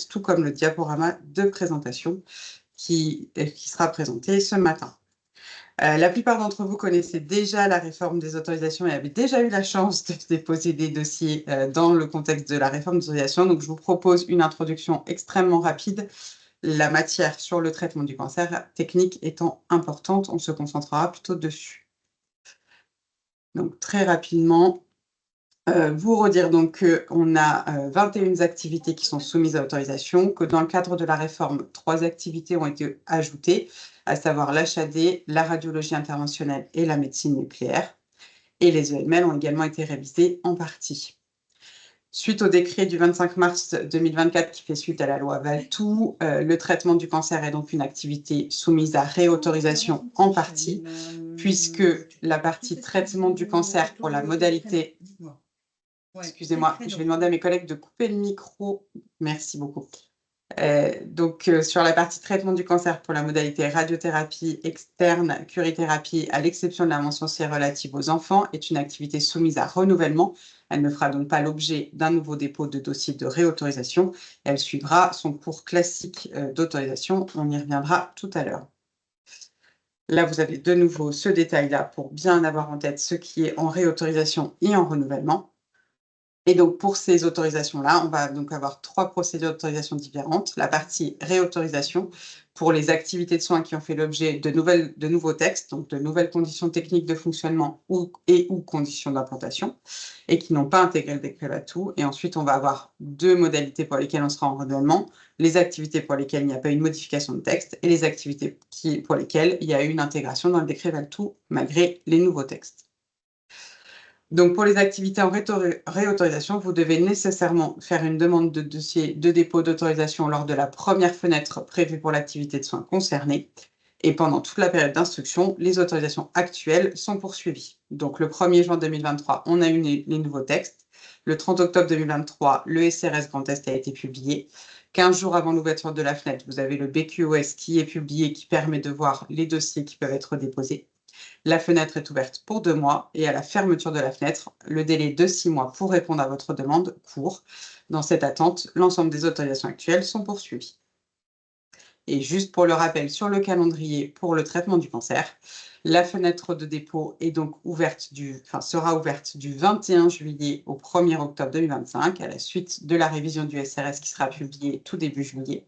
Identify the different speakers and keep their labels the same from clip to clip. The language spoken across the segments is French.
Speaker 1: tout comme le diaporama de présentation qui sera présenté ce matin. La plupart d'entre vous connaissaient déjà la réforme des autorisations et avaient déjà eu la chance de déposer des dossiers dans le contexte de la réforme des autorisations. Donc, je vous propose une introduction extrêmement rapide. La matière sur le traitement du cancer technique étant importante, on se concentrera plutôt dessus. Donc, très rapidement, vous redire donc qu'on a 21 activités qui sont soumises à autorisation, que dans le cadre de la réforme, 3 activités ont été ajoutées, à savoir l'HAD, la radiologie interventionnelle et la médecine nucléaire. Et les EML ont également été révisées en partie. Suite au décret du 25 mars 2024 qui fait suite à la loi Valtou, le traitement du cancer est donc une activité soumise à réautorisation en partie, puisque la partie traitement du cancer pour la modalité... Excusez-moi, je vais demander à mes collègues de couper le micro. Merci beaucoup. Sur la partie traitement du cancer pour la modalité radiothérapie externe, curithérapie, à l'exception de la mention C relative aux enfants, est une activité soumise à renouvellement. Elle ne fera donc pas l'objet d'un nouveau dépôt de dossier de réautorisation. Elle suivra son cours classique d'autorisation. On y reviendra tout à l'heure. Là, vous avez de nouveau ce détail-là pour bien avoir en tête ce qui est en réautorisation et en renouvellement. Et donc, pour ces autorisations-là, on va donc avoir 3 procédures d'autorisation différentes. La partie réautorisation pour les activités de soins qui ont fait l'objet de nouveaux textes, donc de nouvelles conditions techniques de fonctionnement ou conditions d'implantation, et qui n'ont pas intégré le décret Valtou. Et ensuite, on va avoir 2 modalités pour lesquelles on sera en renouvellement, les activités pour lesquelles il n'y a pas eu une modification de texte et les activités pour lesquelles il y a eu une intégration dans le décret Valtou malgré les nouveaux textes. Donc, pour les activités en réautorisation, vous devez nécessairement faire une demande de dossier de dépôt d'autorisation lors de la première fenêtre prévue pour l'activité de soins concernée. Et pendant toute la période d'instruction, les autorisations actuelles sont poursuivies. Donc, le 1er juin 2023, on a eu les nouveaux textes. Le 30 octobre 2023, le SRS Grand Est a été publié. 15 jours avant l'ouverture de la fenêtre, vous avez le BQOS qui est publié, qui permet de voir les dossiers qui peuvent être déposés. La fenêtre est ouverte pour 2 mois et à la fermeture de la fenêtre, le délai de 6 mois pour répondre à votre demande court. Dans cette attente, l'ensemble des autorisations actuelles sont poursuivies. Et juste pour le rappel sur le calendrier pour le traitement du cancer, la fenêtre de dépôt est donc sera ouverte du 21 juillet au 1er octobre 2025, à la suite de la révision du SRS qui sera publiée tout début juillet.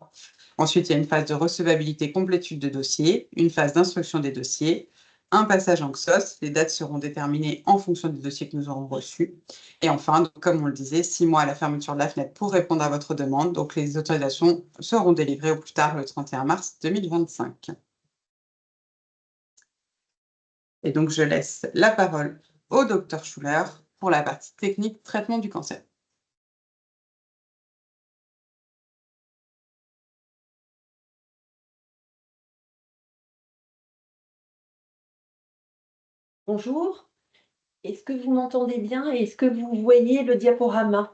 Speaker 1: Ensuite, il y a une phase de recevabilité complétude de dossier, une phase d'instruction des dossiers, un passage en XOS, les dates seront déterminées en fonction des dossiers que nous aurons reçus. Et enfin, comme on le disait, 6 mois à la fermeture de la fenêtre pour répondre à votre demande. Donc, les autorisations seront délivrées au plus tard le 31 mars 2025. Et donc, je laisse la parole au Dr Schuller pour la partie technique traitement du cancer.
Speaker 2: Bonjour, est-ce que vous m'entendez bien et est-ce que vous voyez le diaporama?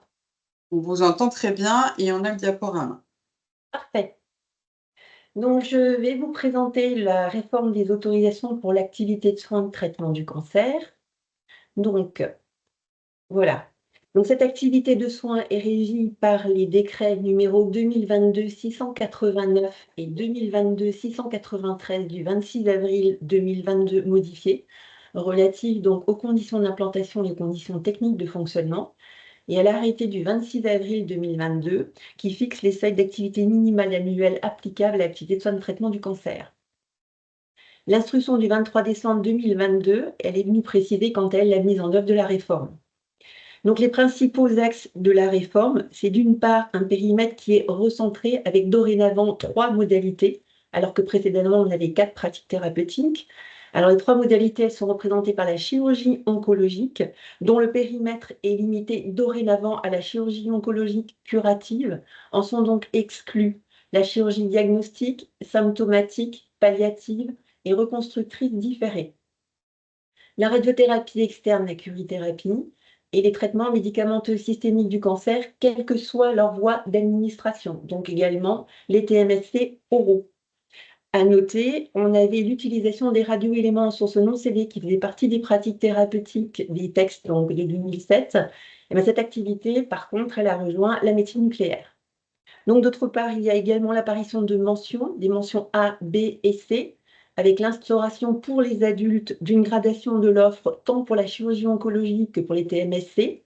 Speaker 1: On vous entend très bien et on a le diaporama.
Speaker 2: Parfait. Donc, je vais vous présenter la réforme des autorisations pour l'activité de soins de traitement du cancer. Donc, voilà. Donc, cette activité de soins est régie par les décrets numéro 2022-689 et 2022-693 du 26 avril 2022 modifiés, relatifs donc aux conditions d'implantation et aux conditions techniques de fonctionnement, et à l'arrêté du 26 avril 2022 qui fixe les seuils d'activité minimale annuelle applicables à l'activité de soins de traitement du cancer. L'instruction du 23 décembre 2022, elle est venue préciser quant à elle la mise en œuvre de la réforme. Donc les principaux axes de la réforme, c'est d'une part un périmètre qui est recentré avec dorénavant 3 modalités, alors que précédemment on avait 4 pratiques thérapeutiques. Alors les 3 modalités, elles sont représentées par la chirurgie oncologique, dont le périmètre est limité dorénavant à la chirurgie oncologique curative. En sont donc exclus la chirurgie diagnostique, symptomatique, palliative et reconstructrice différée. La radiothérapie externe, la curithérapie, et les traitements médicamenteux systémiques du cancer, quelle que soit leur voie d'administration, donc également les TMSC oraux. À noter, on avait l'utilisation des radioéléments en source non scellée qui faisait partie des pratiques thérapeutiques des textes donc, de 2007. Et bien, cette activité, par contre, elle a rejoint la médecine nucléaire. Donc, d'autre part, il y a également l'apparition de mentions, des mentions A, B et C, avec l'instauration pour les adultes d'une gradation de l'offre tant pour la chirurgie oncologique que pour les TMSC.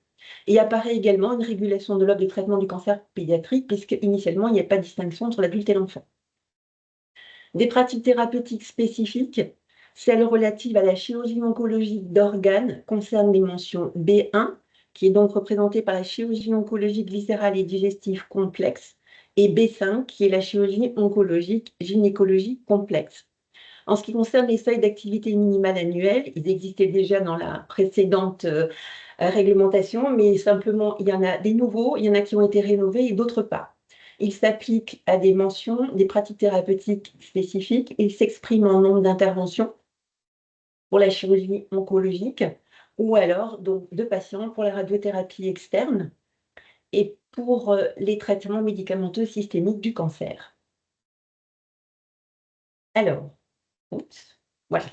Speaker 2: Et apparaît également une régulation de l'offre de traitement du cancer pédiatrique, puisque initialement, il n'y a pas de distinction entre l'adulte et l'enfant. Des pratiques thérapeutiques spécifiques, celles relatives à la chirurgie oncologique d'organes, concernent les mentions B1, qui est donc représentée par la chirurgie oncologique viscérale et digestive complexe, et B5, qui est la chirurgie oncologique gynécologique complexe. En ce qui concerne les seuils d'activité minimale annuelle, ils existaient déjà dans la précédente réglementation, mais simplement, il y en a des nouveaux, il y en a qui ont été rénovés et d'autres pas. Il s'applique à des mentions, des pratiques thérapeutiques spécifiques. Il s'exprime en nombre d'interventions pour la chirurgie oncologique ou alors donc, de patients pour la radiothérapie externe et pour les traitements médicamenteux systémiques du cancer. Alors, voilà.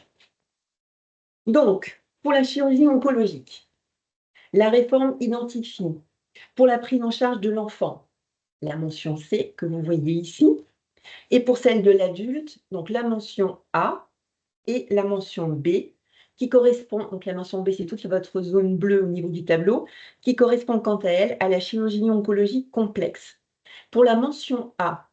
Speaker 2: Donc, pour la chirurgie oncologique, la réforme identifie pour la prise en charge de l'enfant la mention C que vous voyez ici, et pour celle de l'adulte, donc la mention A et la mention B, qui correspond, donc la mention B, c'est toute votre zone bleue au niveau du tableau, qui correspond quant à elle à la chirurgie oncologique complexe. Pour la mention A,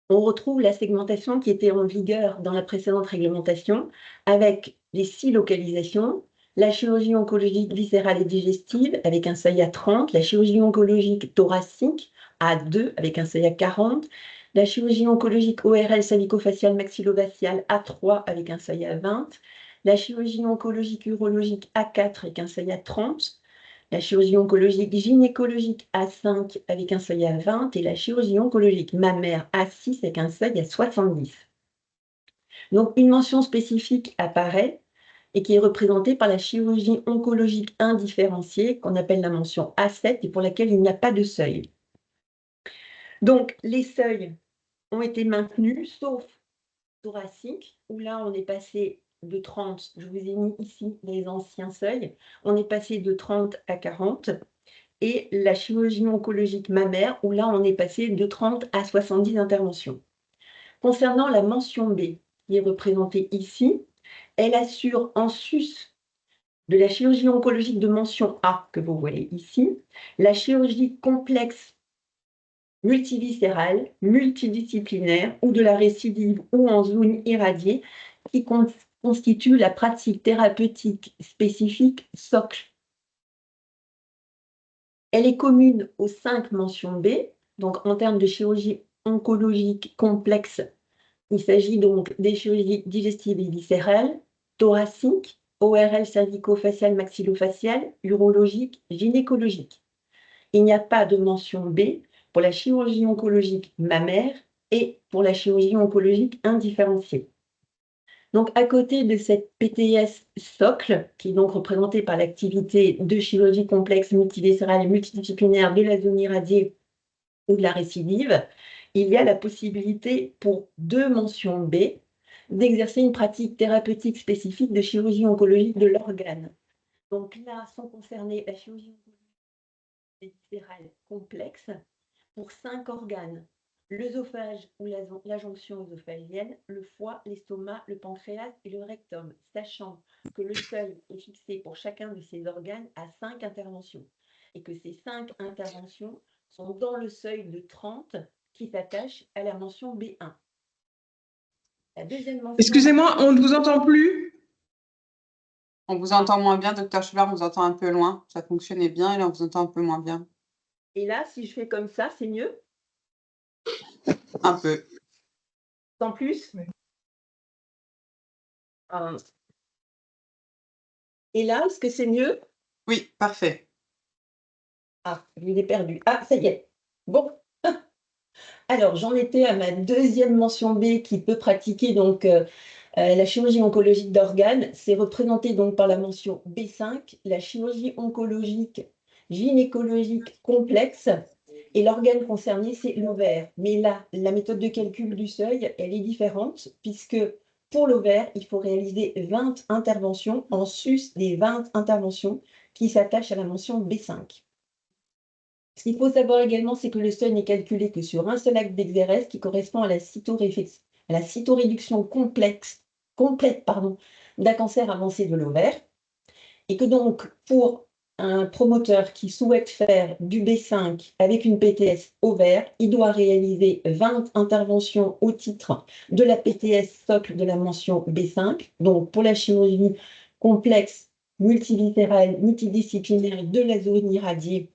Speaker 2: on retrouve la segmentation qui était en vigueur dans la précédente réglementation, avec les 6 localisations, la chirurgie oncologique viscérale et digestive avec un seuil à 30, la chirurgie oncologique thoracique à 2 avec un seuil à 40, la chirurgie oncologique ORL cervico-faciale maxillofaciale à 3 avec un seuil à 20, la chirurgie oncologique urologique à 4 avec un seuil à 30, la chirurgie oncologique gynécologique A5 avec un seuil à 20 et la chirurgie oncologique mammaire A6 avec un seuil à 70. Donc, une mention spécifique apparaît et qui est représentée par la chirurgie oncologique indifférenciée, qu'on appelle la mention A7 et pour laquelle il n'y a pas de seuil. Donc, les seuils ont été maintenus, sauf thoracique, où là, on est passé de 30, je vous ai mis ici les anciens seuils, on est passé de 30 à 40, et la chirurgie oncologique mammaire, où là, on est passé de 30 à 70 interventions. Concernant la mention B, qui est représentée ici, elle assure en sus de la chirurgie oncologique de mention A, que vous voyez ici, la chirurgie complexe multiviscérale, multidisciplinaire ou de la récidive ou en zone irradiée, qui constitue la pratique thérapeutique spécifique socle. Elle est commune aux 5 mentions B, donc en termes de chirurgie oncologique complexe, il s'agit donc des chirurgies digestives et viscérales, thoraciques, ORL cervico-faciale maxillofaciale, urologique, gynécologique. Il n'y a pas de mention B pour la chirurgie oncologique mammaire et pour la chirurgie oncologique indifférenciée. Donc, à côté de cette PTS socle, qui est donc représentée par l'activité de chirurgie complexe multiviscérale et multidisciplinaire de la zone irradiée ou de la récidive, il y a la possibilité pour 2 mentions B d'exercer une pratique thérapeutique spécifique de chirurgie oncologique de l'organe. Donc là, sont concernées la chirurgie oncologique viscérale complexe pour 5 organes: l'œsophage ou la jonction œsophagienne, le foie, l'estomac, le pancréas et le rectum, sachant que le seuil est fixé pour chacun de ces organes à 5 interventions et que ces 5 interventions sont dans le seuil de 30 qui s'attache à la mention B1. La deuxième mention...
Speaker 3: Excusez-moi, on ne vous entend plus.
Speaker 1: On vous entend moins bien, docteur Schubert, on vous entend un peu loin. Ça fonctionnait bien et là, on vous entend un peu moins bien.
Speaker 2: Et là, si je fais comme ça, c'est mieux?
Speaker 1: Un peu.
Speaker 2: Sans plus?
Speaker 3: Oui.
Speaker 2: Et là, est-ce que c'est mieux?
Speaker 1: Oui, parfait.
Speaker 2: Ah, je l'ai perdu. Ah, ça y est. Bon. Alors, j'en étais à ma deuxième mention B qui peut pratiquer donc la chirurgie oncologique d'organes. C'est représenté donc par la mention B5, la chirurgie oncologique gynécologique complexe. Et l'organe concerné, c'est l'ovaire. Mais là, la méthode de calcul du seuil, elle est différente, puisque pour l'ovaire, il faut réaliser 20 interventions en sus des 20 interventions qui s'attachent à la mention B5. Ce qu'il faut savoir également, c'est que le seuil n'est calculé que sur un seul acte d'exérèse qui correspond à la cytoréduction complète d'un cancer avancé de l'ovaire. Et que donc, pour un promoteur qui souhaite faire du B5 avec une PTS ovaire, il doit réaliser 20 interventions au titre de la PTS socle de la mention B5. Donc, pour la chirurgie complexe, multiviscérale, multidisciplinaire de la zone irradiée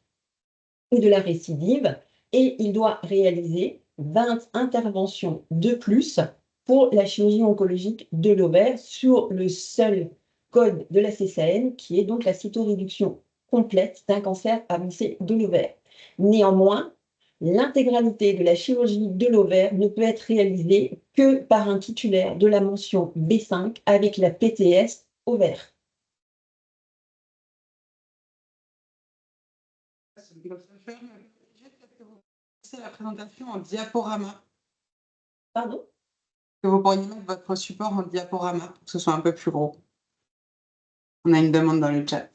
Speaker 2: ou de la récidive, et il doit réaliser 20 interventions de plus pour la chirurgie oncologique de l'ovaire sur le seul code de la CCAN, qui est donc la cytoréduction complète d'un cancer avancé de l'ovaire. Néanmoins, l'intégralité de la chirurgie de l'ovaire ne peut être réalisée que par un titulaire de la mention B5 avec la PTS ovaire.
Speaker 1: C'est la présentation en diaporama.
Speaker 2: Pardon?
Speaker 1: Que vous pourriez mettre votre support en diaporama pour que ce soit un peu plus gros. On a une demande dans le chat.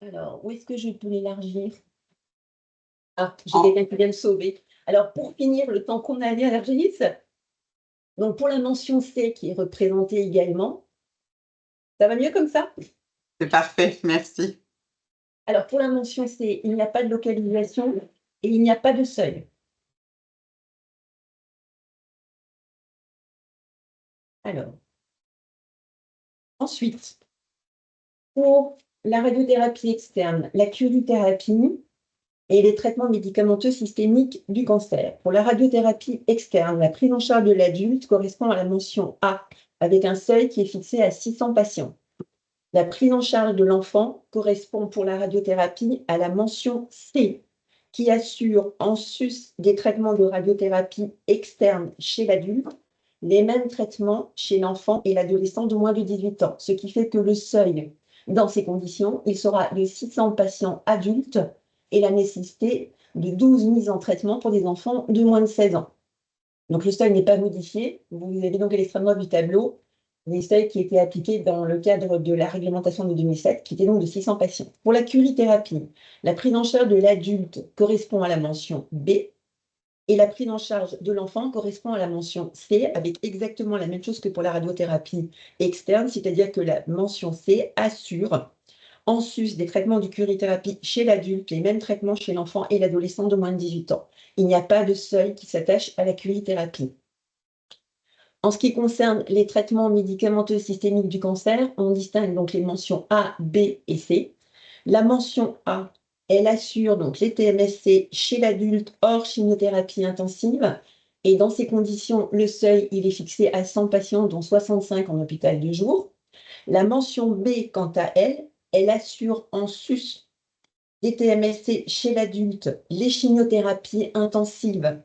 Speaker 2: Alors, où est-ce que je peux l'élargir? Ah, j'ai
Speaker 1: Oh.
Speaker 2: quelqu'un qui vient de sauver. Alors, pour finir, le temps qu'on a élargisse, donc pour la mention C qui est représentée également, ça va mieux comme ça?
Speaker 1: C'est parfait, merci.
Speaker 2: Alors, pour la mention C, il n'y a pas de localisation et il n'y a pas de seuil. Alors, ensuite, pour la radiothérapie externe, la curithérapie et les traitements médicamenteux systémiques du cancer. Pour la radiothérapie externe, la prise en charge de l'adulte correspond à la mention A, avec un seuil qui est fixé à 600 patients. La prise en charge de l'enfant correspond pour la radiothérapie à la mention C, qui assure, en sus des traitements de radiothérapie externe chez l'adulte, les mêmes traitements chez l'enfant et l'adolescent de moins de 18 ans. Ce qui fait que le seuil, dans ces conditions, il sera de 600 patients adultes et la nécessité de 12 mises en traitement pour des enfants de moins de 16 ans. Donc le seuil n'est pas modifié. Vous avez donc à l'extrême droite du tableau les seuils qui étaient appliqués dans le cadre de la réglementation de 2007, qui était donc de 600 patients. Pour la curithérapie, la prise en charge de l'adulte correspond à la mention B et la prise en charge de l'enfant correspond à la mention C, avec exactement la même chose que pour la radiothérapie externe, c'est-à-dire que la mention C assure, en sus des traitements de curithérapie chez l'adulte, les mêmes traitements chez l'enfant et l'adolescent de moins de 18 ans. Il n'y a pas de seuil qui s'attache à la curithérapie. En ce qui concerne les traitements médicamenteux systémiques du cancer, on distingue donc les mentions A, B et C. La mention A, elle assure donc les TMSC chez l'adulte hors chimiothérapie intensive. Et dans ces conditions, le seuil il est fixé à 100 patients, dont 65 en hôpital de jour. La mention B, quant à elle, elle assure en sus des TMSC chez l'adulte les chimiothérapies intensives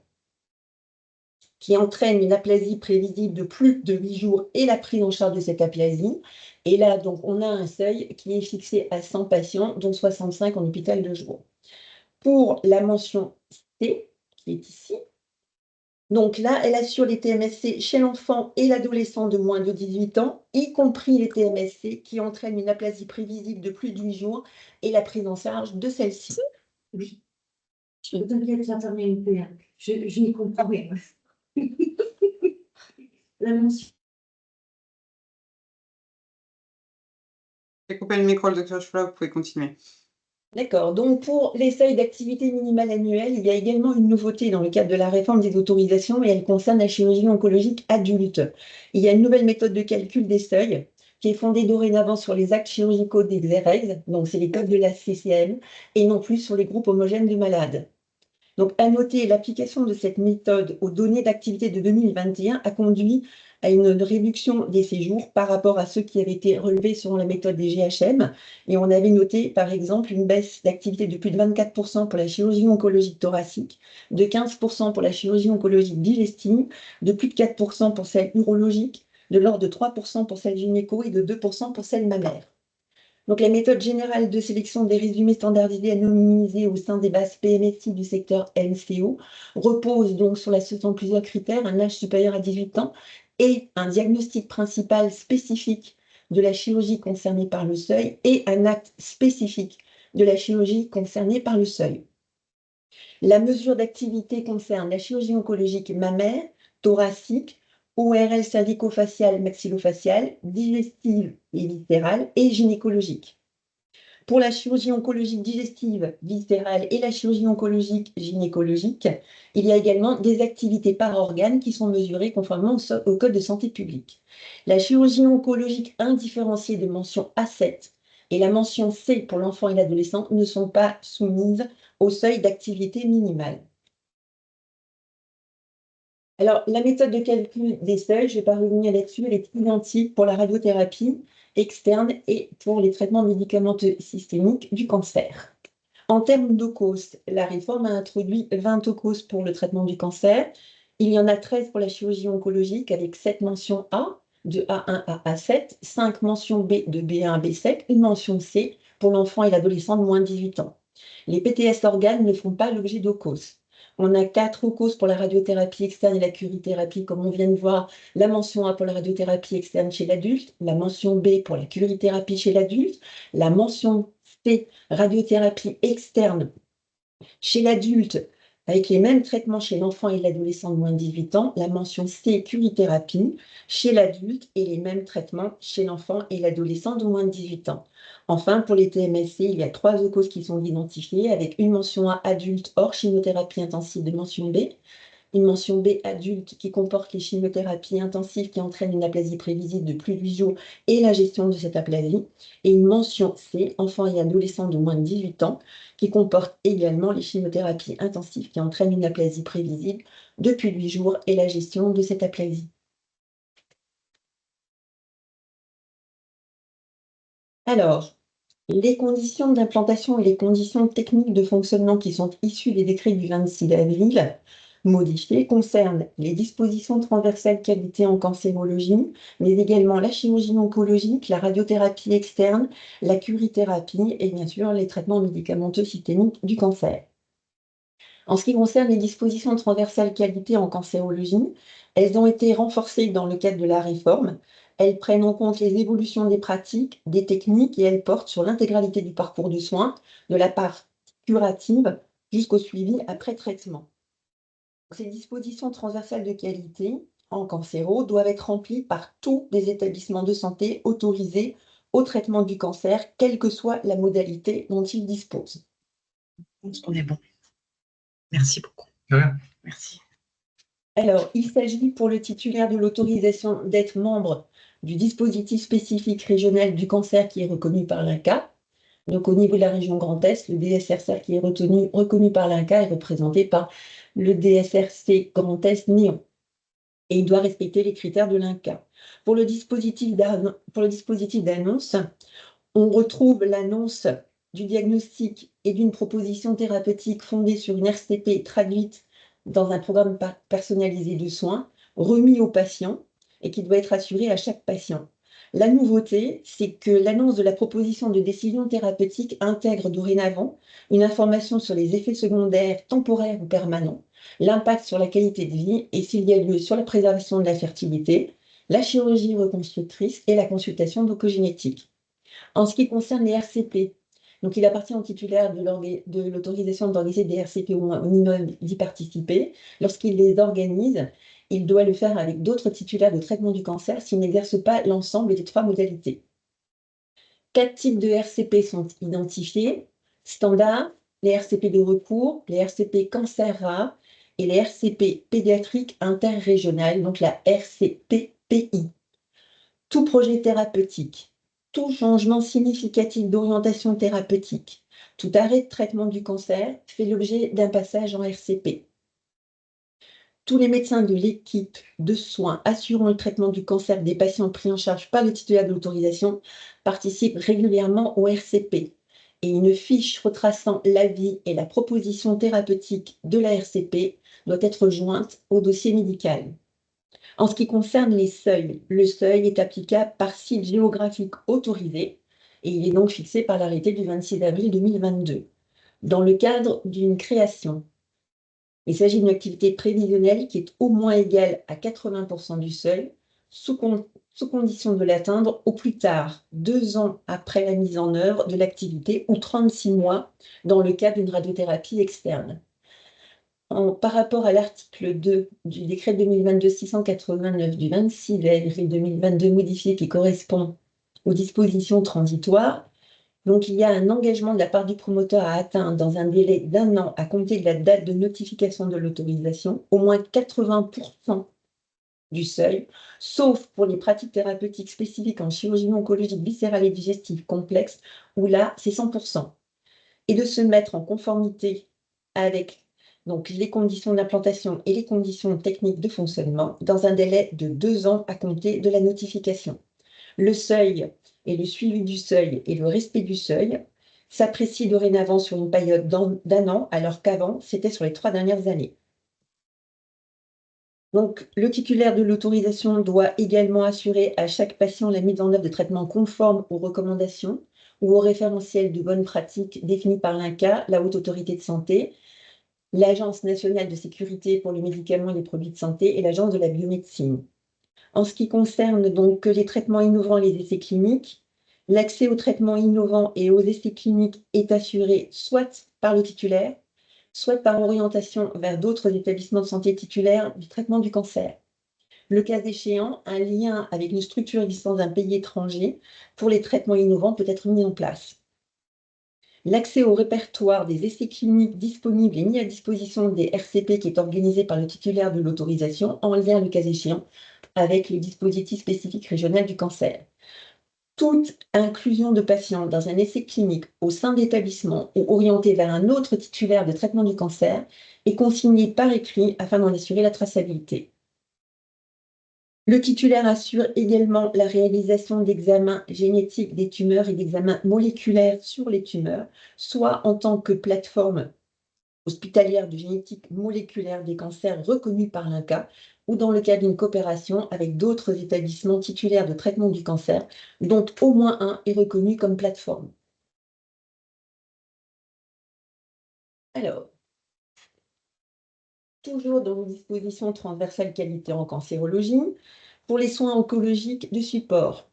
Speaker 2: qui entraîne une aplasie prévisible de plus de 8 jours et la prise en charge de cette aplasie. Et là, donc, on a un seuil qui est fixé à 100 patients, dont 65 en hôpital de jour. Pour la mention C, qui est ici, donc là, elle assure les TMSC chez l'enfant et l'adolescent de moins de 18 ans, y compris les TMSC qui entraînent une aplasie prévisible de plus de 8 jours et la prise en charge de celle-ci.
Speaker 4: Oui. Je n'y comprends rien. La mention.
Speaker 1: J'ai coupé le micro, le docteur Schwab, vous pouvez continuer.
Speaker 2: D'accord. Donc, pour les seuils d'activité minimale annuelle, il y a également une nouveauté dans le cadre de la réforme des autorisations et elle concerne la chirurgie oncologique adulte. Il y a une nouvelle méthode de calcul des seuils qui est fondée dorénavant sur les actes chirurgicaux des XEREX, donc c'est les codes de la CCM, et non plus sur les groupes homogènes de malades. Donc, à noter, l'application de cette méthode aux données d'activité de 2021 a conduit à une réduction des séjours par rapport à ceux qui avaient été relevés selon la méthode des GHM. Et on avait noté, par exemple, une baisse d'activité de plus de 24% pour la chirurgie oncologique thoracique, de 15% pour la chirurgie oncologique digestive, de plus de 4% pour celle urologique, de l'ordre de 3% pour celle gynéco et de 2% pour celle mammaire. Donc, la méthode générale de sélection des résumés standardisés anonymisés au sein des bases PMSI du secteur MCO repose donc sur l'association de plusieurs critères, un âge supérieur à 18 ans et un diagnostic principal spécifique de la chirurgie concernée par le seuil et un acte spécifique de la chirurgie concernée par le seuil. La mesure d'activité concerne la chirurgie oncologique mammaire, thoracique, ORL cervico-faciale, maxillofaciale, digestive et viscérale et gynécologique. Pour la chirurgie oncologique digestive, viscérale et la chirurgie oncologique gynécologique, il y a également des activités par organe qui sont mesurées conformément au Code de santé publique. La chirurgie oncologique indifférenciée de mention A7 et la mention C pour l'enfant et l'adolescent ne sont pas soumises au seuil d'activité minimale. Alors, la méthode de calcul des seuils, je ne vais pas revenir là-dessus, elle est identique pour la radiothérapie externe et pour les traitements médicamenteux systémiques du cancer. En termes d'OCOS, la réforme a introduit 20 OCOS pour le traitement du cancer. Il y en a 13 pour la chirurgie oncologique avec 7 mentions A, de A1 à A7, 5 mentions B de B1 à B7, une mention C pour l'enfant et l'adolescent de moins de 18 ans. Les PTS organes ne font pas l'objet d'OCOS. On a 4 OCOS pour la radiothérapie externe et la curithérapie, comme on vient de voir. La mention A pour la radiothérapie externe chez l'adulte, la mention B pour la curithérapie chez l'adulte, la mention C, radiothérapie externe chez l'adulte, avec les mêmes traitements chez l'enfant et l'adolescent de moins de 18 ans, la mention C, curithérapie chez l'adulte et les mêmes traitements chez l'enfant et l'adolescent de moins de 18 ans. Enfin, pour les TMSC, il y a 3 OCOS qui sont identifiés avec une mention A adulte hors chimiothérapie intensive de mention B, une mention B adulte qui comporte les chimiothérapies intensives qui entraînent une aplasie prévisible de plus de 8 jours et la gestion de cette aplasie, et une mention C, enfant et adolescent de moins de 18 ans, qui comporte également les chimiothérapies intensives qui entraînent une aplasie prévisible de plus de 8 jours et la gestion de cette aplasie. Alors, les conditions d'implantation et les conditions techniques de fonctionnement qui sont issues des décrets du 26 avril modifiés concernent les dispositions transversales qualité en cancérologie, mais également la chirurgie oncologique, la radiothérapie externe, la curithérapie et bien sûr les traitements médicamenteux systémiques du cancer. En ce qui concerne les dispositions transversales qualité en cancérologie, elles ont été renforcées dans le cadre de la réforme. Elles prennent en compte les évolutions des pratiques, des techniques et elles portent sur l'intégralité du parcours de soins, de la part curative jusqu'au suivi après traitement. Ces dispositions transversales de qualité en cancéro doivent être remplies par tous les établissements de santé autorisés au traitement du cancer, quelle que soit la modalité dont ils disposent.
Speaker 4: Je pense qu'on est bon. Merci beaucoup.
Speaker 5: De rien.
Speaker 4: Merci.
Speaker 2: Alors, il s'agit pour le titulaire de l'autorisation d'être membre du dispositif spécifique régional du cancer qui est reconnu par l'INCa. Donc, au niveau de la région Grand Est, le DSRC qui est reconnu par l'INCa est représenté par le DSRC Grand Est Néon. Et il doit respecter les critères de l'INCa. Pour le dispositif d'annonce, on retrouve l'annonce du diagnostic et d'une proposition thérapeutique fondée sur une RCP traduite dans un programme personnalisé de soins, remis au patient et qui doit être assuré à chaque patient. La nouveauté, c'est que l'annonce de la proposition de décision thérapeutique intègre dorénavant une information sur les effets secondaires temporaires ou permanents, l'impact sur la qualité de vie et s'il y a lieu sur la préservation de la fertilité, la chirurgie reconstructrice et la consultation d'oncogénétique. En ce qui concerne les RCP, donc il appartient au titulaire de l'autorisation d'organiser des RCP au minimum d'y participer. Lorsqu'il les organise, il doit le faire avec d'autres titulaires de traitement du cancer s'il n'exerce pas l'ensemble des 3 modalités. 4 types de RCP sont identifiés. Standard, les RCP de recours, les RCP cancer rare et les RCP pédiatriques interrégionales, donc la RCP-PI. Tout projet thérapeutique, tout changement significatif d'orientation thérapeutique, tout arrêt de traitement du cancer fait l'objet d'un passage en RCP. Tous les médecins de l'équipe de soins assurant le traitement du cancer des patients pris en charge par le titulaire de l'autorisation participent régulièrement au RCP et une fiche retraçant l'avis et la proposition thérapeutique de la RCP doit être jointe au dossier médical. En ce qui concerne les seuils, le seuil est applicable par site géographique autorisé et il est donc fixé par l'arrêté du 26 avril 2022. Dans le cadre d'une création, il s'agit d'une activité prévisionnelle qui est au moins égale à 80% du seuil, sous condition de l'atteindre au plus tard 2 ans après la mise en œuvre de l'activité ou 36 mois dans le cas d'une radiothérapie externe. par rapport à l'article 2 du décret 2022-689 du 26 avril 2022 modifié qui correspond aux dispositions transitoires, donc il y a un engagement de la part du promoteur à atteindre dans un délai d'1 an à compter de la date de notification de l'autorisation au moins 80% du seuil, sauf pour les pratiques thérapeutiques spécifiques en chirurgie oncologique viscérale et digestive complexe, où là, c'est 100%. Et de se mettre en conformité avec donc, les conditions d'implantation et les conditions techniques de fonctionnement dans un délai de 2 ans à compter de la notification. Le seuil et le suivi du seuil et le respect du seuil s'apprécient dorénavant sur une période d'1 an, alors qu'avant, c'était sur les 3 dernières années. Donc, le titulaire de l'autorisation doit également assurer à chaque patient la mise en œuvre de traitements conformes aux recommandations ou aux référentiels de bonne pratique définis par l'INCa, la Haute Autorité de Santé, l'Agence nationale de sécurité pour les médicaments et les produits de santé et l'Agence de la biomédecine. En ce qui concerne donc les traitements innovants et les essais cliniques, l'accès aux traitements innovants et aux essais cliniques est assuré soit par le titulaire, soit par orientation vers d'autres établissements de santé titulaires du traitement du cancer. Le cas échéant, un lien avec une structure existant d'un pays étranger pour les traitements innovants peut être mis en place. L'accès au répertoire des essais cliniques disponibles est mis à disposition des RCP qui est organisé par le titulaire de l'autorisation en lien, le cas échéant, avec le dispositif spécifique régional du cancer. Toute inclusion de patients dans un essai clinique au sein d'établissements ou orienté vers un autre titulaire de traitement du cancer est consignée par écrit afin d'en assurer la traçabilité. Le titulaire assure également la réalisation d'examens génétiques des tumeurs et d'examens moléculaires sur les tumeurs, soit en tant que plateforme hospitalière de génétique moléculaire des cancers reconnue par l'INCa, ou dans le cadre d'une coopération avec d'autres établissements titulaires de traitement du cancer, dont au moins un est reconnu comme plateforme. Alors, toujours dans les dispositions transversales qualité en cancérologie, pour les soins oncologiques de support,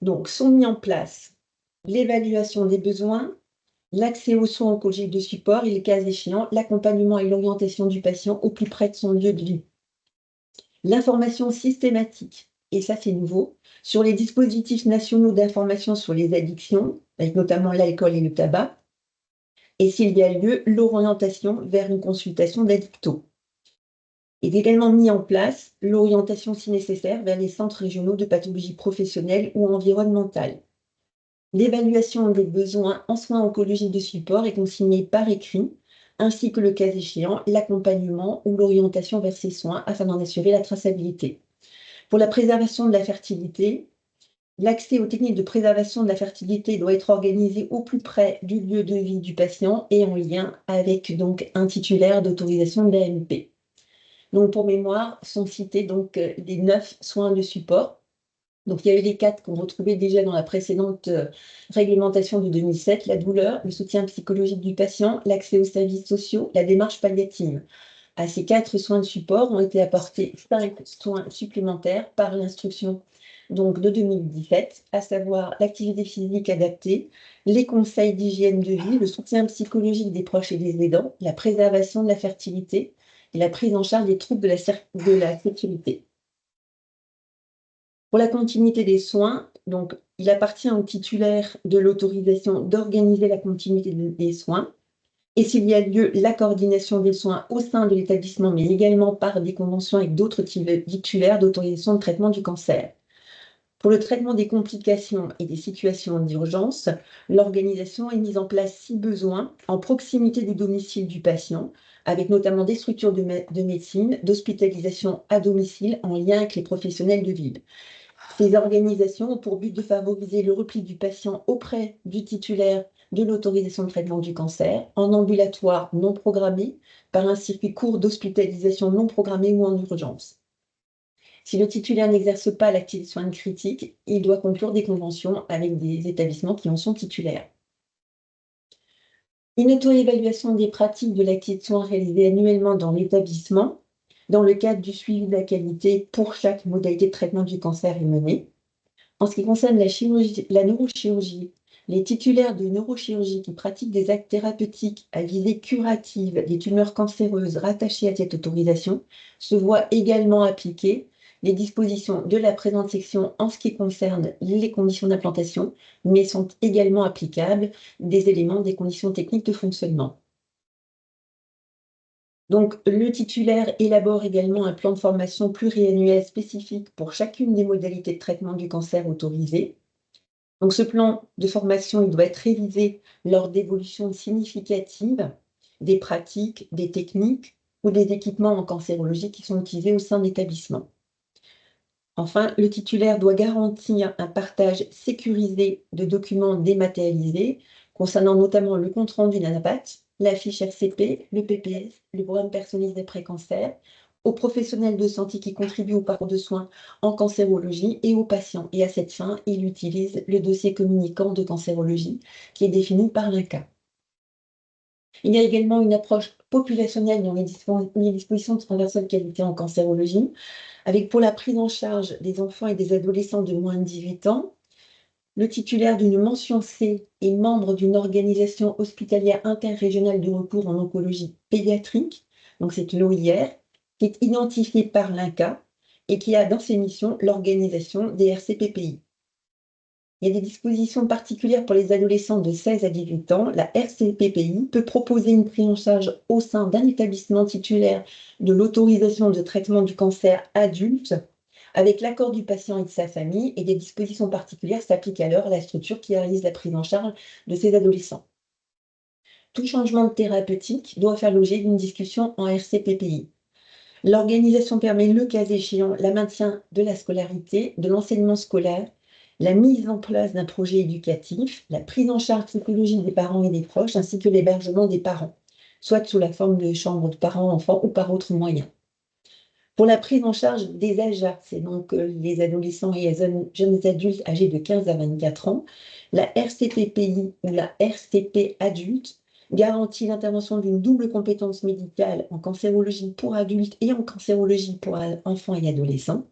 Speaker 2: donc sont mis en place l'évaluation des besoins, l'accès aux soins oncologiques de support et, le cas échéant, l'accompagnement et l'orientation du patient au plus près de son lieu de vie. L'information systématique, et ça c'est nouveau, sur les dispositifs nationaux d'information sur les addictions, avec notamment l'alcool et le tabac, et s'il y a lieu, l'orientation vers une consultation d'addicto. Est également mis en place l'orientation si nécessaire vers les centres régionaux de pathologie professionnelle ou environnementale. L'évaluation des besoins en soins oncologiques de support est consignée par écrit, ainsi que le cas échéant, l'accompagnement ou l'orientation vers ces soins afin d'en assurer la traçabilité. Pour la préservation de la fertilité, l'accès aux techniques de préservation de la fertilité doit être organisé au plus près du lieu de vie du patient et en lien avec donc un titulaire d'autorisation de l'AMP. Donc pour mémoire, sont cités donc les 9 soins de support. Donc, il y a eu les 4 qu'on retrouvait déjà dans la précédente réglementation de 2007, la douleur, le soutien psychologique du patient, l'accès aux services sociaux, la démarche palliative. À ces 4 soins de support ont été apportés 5 soins supplémentaires par l'instruction donc de 2017, à savoir l'activité physique adaptée, les conseils d'hygiène de vie, le soutien psychologique des proches et des aidants, la préservation de la fertilité et la prise en charge des troubles de la sécurité. Pour la continuité des soins, donc, il appartient au titulaire de l'autorisation d'organiser la continuité des soins et s'il y a lieu, la coordination des soins au sein de l'établissement, mais également par des conventions avec d'autres titulaires d'autorisation de traitement du cancer. Pour le traitement des complications et des situations d'urgence, l'organisation est mise en place si besoin en proximité du domicile du patient, avec notamment des structures de médecine, d'hospitalisation à domicile en lien avec les professionnels de ville. Ces organisations ont pour but de favoriser le repli du patient auprès du titulaire de l'autorisation de traitement du cancer, en ambulatoire non programmé, par un circuit court d'hospitalisation non programmée ou en urgence. Si le titulaire n'exerce pas l'activité de soins critiques, il doit conclure des conventions avec des établissements qui en sont titulaires. Une auto-évaluation des pratiques de l'activité de soins réalisée annuellement dans l'établissement, dans le cadre du suivi de la qualité pour chaque modalité de traitement du cancer est menée. En ce qui concerne la neurochirurgie, Les titulaires de neurochirurgie qui pratiquent des actes thérapeutiques à visée curative des tumeurs cancéreuses rattachées à cette autorisation se voient également appliquer les dispositions de la présente section en ce qui concerne les conditions d'implantation, mais sont également applicables des éléments des conditions techniques de fonctionnement. Donc, le titulaire élabore également un plan de formation pluriannuel spécifique pour chacune des modalités de traitement du cancer autorisées. Donc, ce plan de formation, il doit être révisé lors d'évolutions significatives des pratiques, des techniques ou des équipements en cancérologie qui sont utilisés au sein de l'établissement. Enfin, le titulaire doit garantir un partage sécurisé de documents dématérialisés concernant notamment le compte-rendu d'un APAT, la fiche RCP, le PPS, le programme personnalisé d'après-cancer, aux professionnels de santé qui contribuent au parcours de soins en cancérologie et aux patients. Et à cette fin, il utilise le dossier communicant de cancérologie qui est défini par l'INCa. Il y a également une approche populationnelle dans les dispositions de transversale qualité en cancérologie, avec pour la prise en charge des enfants et des adolescents de moins de 18 ans, le titulaire d'une mention C est membre d'une organisation hospitalière interrégionale de recours en oncologie pédiatrique, donc c'est l'OIR, qui est identifiée par l'INCa et qui a dans ses missions l'organisation des RCPPI. Il y a des dispositions particulières pour les adolescents de 16 à 18 ans. La RCPPI peut proposer une prise en charge au sein d'un établissement titulaire de l'autorisation de traitement du cancer adulte avec l'accord du patient et de sa famille, et des dispositions particulières s'appliquent alors à la structure qui réalise la prise en charge de ces adolescents. Tout changement thérapeutique doit faire l'objet d'une discussion en RCPPI. L'organisation permet, le cas échéant, le maintien de la scolarité, de l'enseignement scolaire, la mise en place d'un projet éducatif, la prise en charge psychologique des parents et des proches, ainsi que l'hébergement des parents, soit sous la forme de chambre de parents-enfants ou par autre moyen. Pour la prise en charge des AJA, c'est donc les adolescents et les jeunes adultes âgés de 15 à 24 ans, la RCPPI ou la RCP adulte garantit l'intervention d'une double compétence médicale en cancérologie pour adultes et en cancérologie pour enfants et adolescents.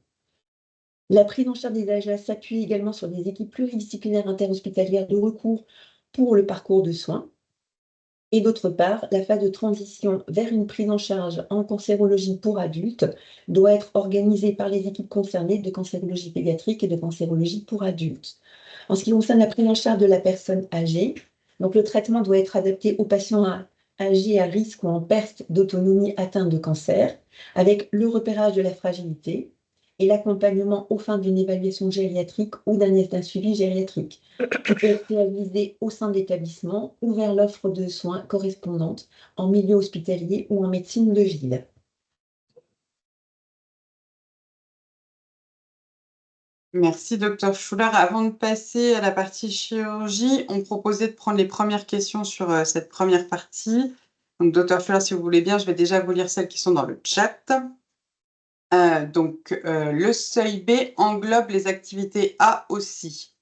Speaker 2: La prise en charge des AJA s'appuie également sur des équipes pluridisciplinaires interhospitalières de recours pour le parcours de soins. Et d'autre part, la phase de transition vers une prise en charge en cancérologie pour adultes doit être organisée par les équipes concernées de cancérologie pédiatrique et de cancérologie pour adultes. En ce qui concerne la prise en charge de la personne âgée, donc le traitement doit être adapté aux patients âgés à risque ou en perte d'autonomie atteints de cancer, avec le repérage de la fragilité et l'accompagnement aux fins d'une évaluation gériatrique ou d'un suivi gériatrique, qui peut être réalisé au sein de l'établissement ou vers l'offre de soins correspondante en milieu hospitalier ou en médecine de ville.
Speaker 1: Merci, docteur Schuller. Avant de passer à la partie chirurgie, on proposait de prendre les premières questions sur cette première partie. Donc, docteur Schuller, si vous voulez bien, je vais déjà vous lire celles qui sont dans le chat. Le seuil B englobe les activités A aussi.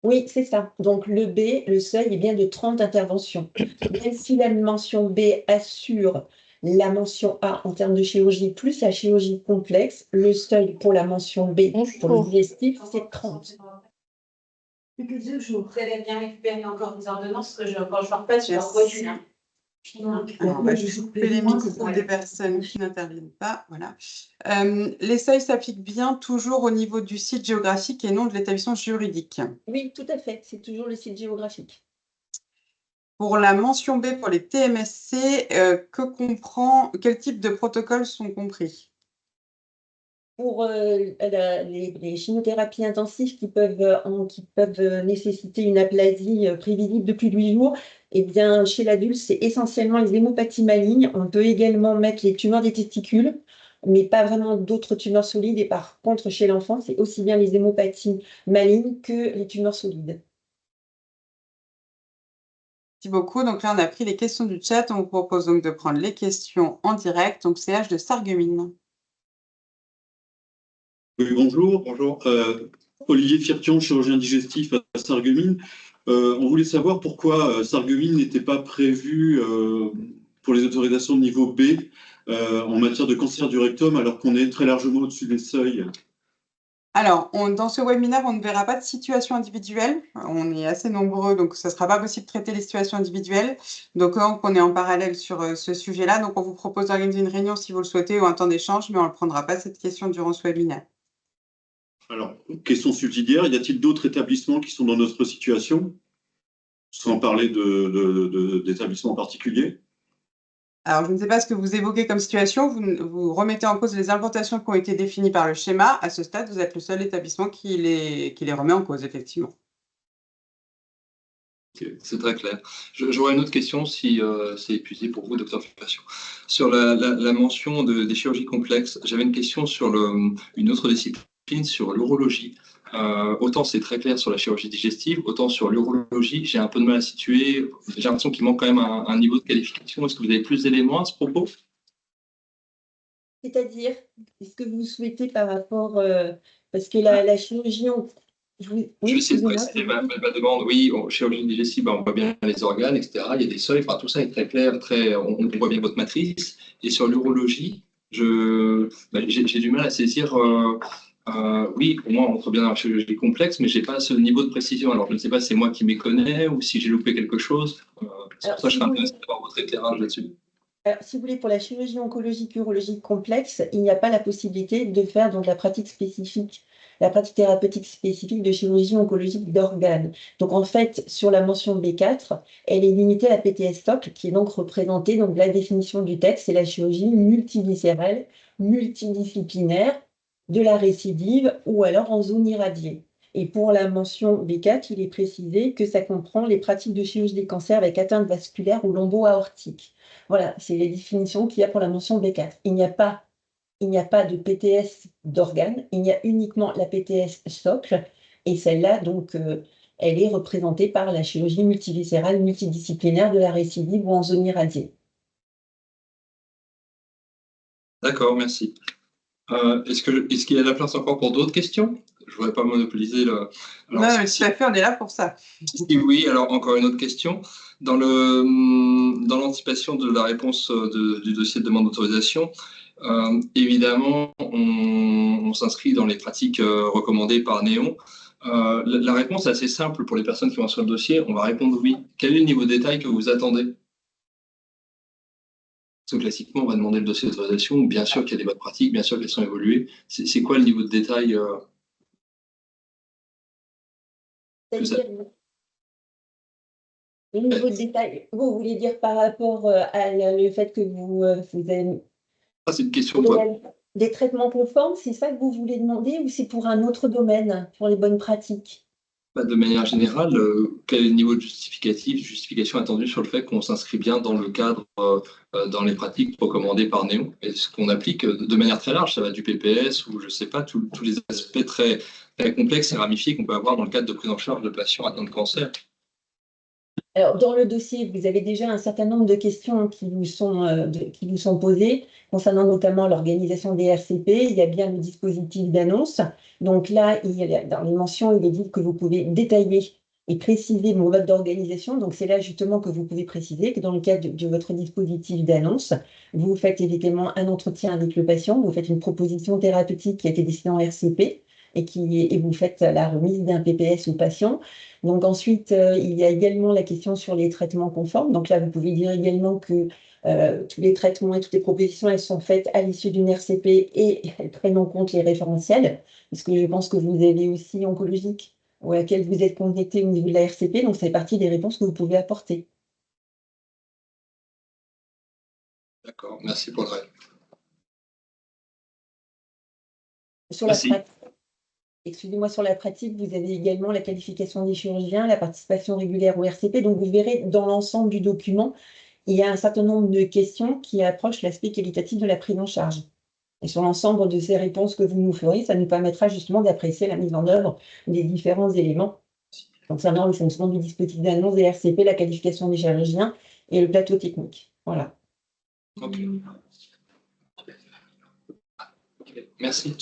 Speaker 2: Oui, c'est ça. Donc, le B, le seuil est bien de 30 interventions. Même si la mention B assure la mention A en termes de chirurgie plus la chirurgie complexe, le seuil pour la mention B pour le digestif, c'est 30.
Speaker 5: Plus que 2 jours. Vous allez bien récupérer encore des ordonnances, quand je repasse, je leur vois une.
Speaker 1: Alors, on va juste couper les micros des personnes qui n'interviennent pas. Voilà. Les seuils s'appliquent bien toujours au niveau du site géographique et non de l'établissement juridique.
Speaker 2: Oui, tout à fait. C'est toujours le site géographique.
Speaker 1: Pour la mention B, pour les TMSC, quel type de protocoles sont compris?
Speaker 2: Pour les chimiothérapies intensives qui peuvent nécessiter une aplasie prévisible de plus de 8 jours, eh bien, chez l'adulte, c'est essentiellement les hémopathies malignes. On peut également mettre les tumeurs des testicules, mais pas vraiment d'autres tumeurs solides. Et par contre, chez l'enfant, c'est aussi bien les hémopathies malignes que les tumeurs solides.
Speaker 1: Merci beaucoup. Donc là, on a pris les questions du chat. On vous propose donc de prendre les questions en direct. Donc, CH de Sarreguemines.
Speaker 6: Oui, bonjour. Olivier Firtion, chirurgien digestif à Sarreguemines. On voulait savoir pourquoi Sarreguemines n'était pas prévu pour les autorisations de niveau B en matière de cancer du rectum, alors qu'on est très largement au-dessus des seuils.
Speaker 1: Alors, dans ce webinaire, on ne verra pas de situation individuelle. On est assez nombreux, donc ce ne sera pas possible de traiter les situations individuelles. Donc, on est en parallèle sur ce sujet-là. Donc, on vous propose d'organiser une réunion si vous le souhaitez ou un temps d'échange, mais on ne prendra pas cette question durant ce webinaire.
Speaker 6: Alors, question subsidiaire, y a-t-il d'autres établissements qui sont dans notre situation, sans parler d'établissements particuliers?
Speaker 1: Alors, je ne sais pas ce que vous évoquez comme situation. Vous remettez en cause les implantations qui ont été définies par le schéma. À ce stade, vous êtes le seul établissement qui les remet en cause, effectivement.
Speaker 7: Ok, c'est très clair. J'aurais une autre question si c'est épuisé pour vous, docteur Furtion. Sur la mention des chirurgies complexes, j'avais une question sur une autre discipline, sur l'urologie. Autant c'est très clair sur la chirurgie digestive, autant sur l'urologie, j'ai un peu de mal à situer. J'ai l'impression qu'il manque quand même un niveau de qualification. Est-ce que vous avez plus d'éléments à ce propos?
Speaker 2: C'est-à-dire, est-ce que vous souhaitez par rapport, parce que la chirurgie,
Speaker 7: Je vais essayer de préciser ma demande. Oui, chirurgie digestive, on voit bien les organes, etc. Il y a des seuils, enfin, tout ça est très clair, on voit bien votre matrice. Et sur l'urologie, j'ai du mal à saisir. Oui, pour moi, on entre bien dans la chirurgie complexe, mais je n'ai pas ce niveau de précision. Alors, je ne sais pas si c'est moi qui m'y connais ou si j'ai loupé quelque chose. C'est pour ça que je serais intéressé d'avoir votre éclairage là-dessus.
Speaker 2: Alors, si vous voulez, pour la chirurgie oncologique urologique complexe, il n'y a pas la possibilité de faire donc la pratique spécifique, la pratique thérapeutique spécifique de chirurgie oncologique d'organes. Donc en fait, sur la mention B4, elle est limitée à la PTS-TOC, qui est donc représentée, donc la définition du texte, c'est la chirurgie multiviscérale, multidisciplinaire de la récidive ou alors en zone irradiée. Et pour la mention B4, il est précisé que ça comprend les pratiques de chirurgie des cancers avec atteinte vasculaire ou lombo-aortique. Voilà, c'est les définitions qu'il y a pour la mention B4. Il n'y a pas de PTS d'organes, il y a uniquement la PTS socle, et celle-là, donc, elle est représentée par la chirurgie multiviscérale multidisciplinaire de la récidive ou en zone irradiée.
Speaker 7: D'accord, merci. Est-ce qu'il y a de la place encore pour d'autres questions? Je ne voudrais pas monopoliser le.
Speaker 1: Non, mais tout à fait, on est là pour ça.
Speaker 7: Si oui, alors encore une autre question. Dans l'anticipation de la réponse du dossier de demande d'autorisation, évidemment, on s'inscrit dans les pratiques recommandées par Néon. La réponse est assez simple pour les personnes qui vont sur le dossier. On va répondre oui. Quel est le niveau de détail que vous attendez? Parce que classiquement, on va demander le dossier d'autorisation. Bien sûr qu'il y a des bonnes pratiques, bien sûr qu'elles sont évoluées. C'est quoi le niveau de détail
Speaker 2: Le niveau de détail, vous voulez dire par rapport le fait que vous avez
Speaker 7: c'est une question.
Speaker 2: des traitements conformes, c'est ça que vous voulez demander ou c'est pour un autre domaine, pour les bonnes pratiques?
Speaker 7: De manière générale, quel est le niveau de justification attendu sur le fait qu'on s'inscrit bien dans le cadre, dans les pratiques recommandées par Néon? Est-ce qu'on applique de manière très large? Ça va du PPS ou je ne sais pas, tous les aspects très, très complexes et ramifiés qu'on peut avoir dans le cadre de prise en charge de patients atteints de cancer.
Speaker 2: Alors, dans le dossier, vous avez déjà un certain nombre de questions qui vous sont posées, concernant notamment l'organisation des RCP. Il y a bien le dispositif d'annonce. Donc là, dans les mentions, il est dit que vous pouvez détailler et préciser vos modes d'organisation. Donc c'est là justement que vous pouvez préciser que dans le cadre de votre dispositif d'annonce, vous faites évidemment un entretien avec le patient, vous faites une proposition thérapeutique qui a été décidée en RCP et vous faites la remise d'un PPS au patient. Donc ensuite, il y a également la question sur les traitements conformes. Donc là, vous pouvez dire également que tous les traitements et toutes les propositions, elles sont faites à l'issue d'une RCP et elles prennent en compte les référentiels, puisque je pense que vous avez aussi oncologique ou à laquelle vous êtes connecté au niveau de la RCP. Donc ça fait partie des réponses que vous pouvez apporter.
Speaker 7: D'accord, merci pour le reste.
Speaker 2: Sur la pratique, excusez-moi, sur la pratique, vous avez également la qualification des chirurgiens, la participation régulière au RCP. Donc, vous verrez dans l'ensemble du document, il y a un certain nombre de questions qui approchent l'aspect qualitatif de la prise en charge. Et sur l'ensemble de ces réponses que vous nous ferez, ça nous permettra justement d'apprécier la mise en œuvre des différents éléments concernant le fonctionnement du dispositif d'annonce des RCP, la qualification des chirurgiens et le plateau technique. Voilà.
Speaker 7: Ok. Merci.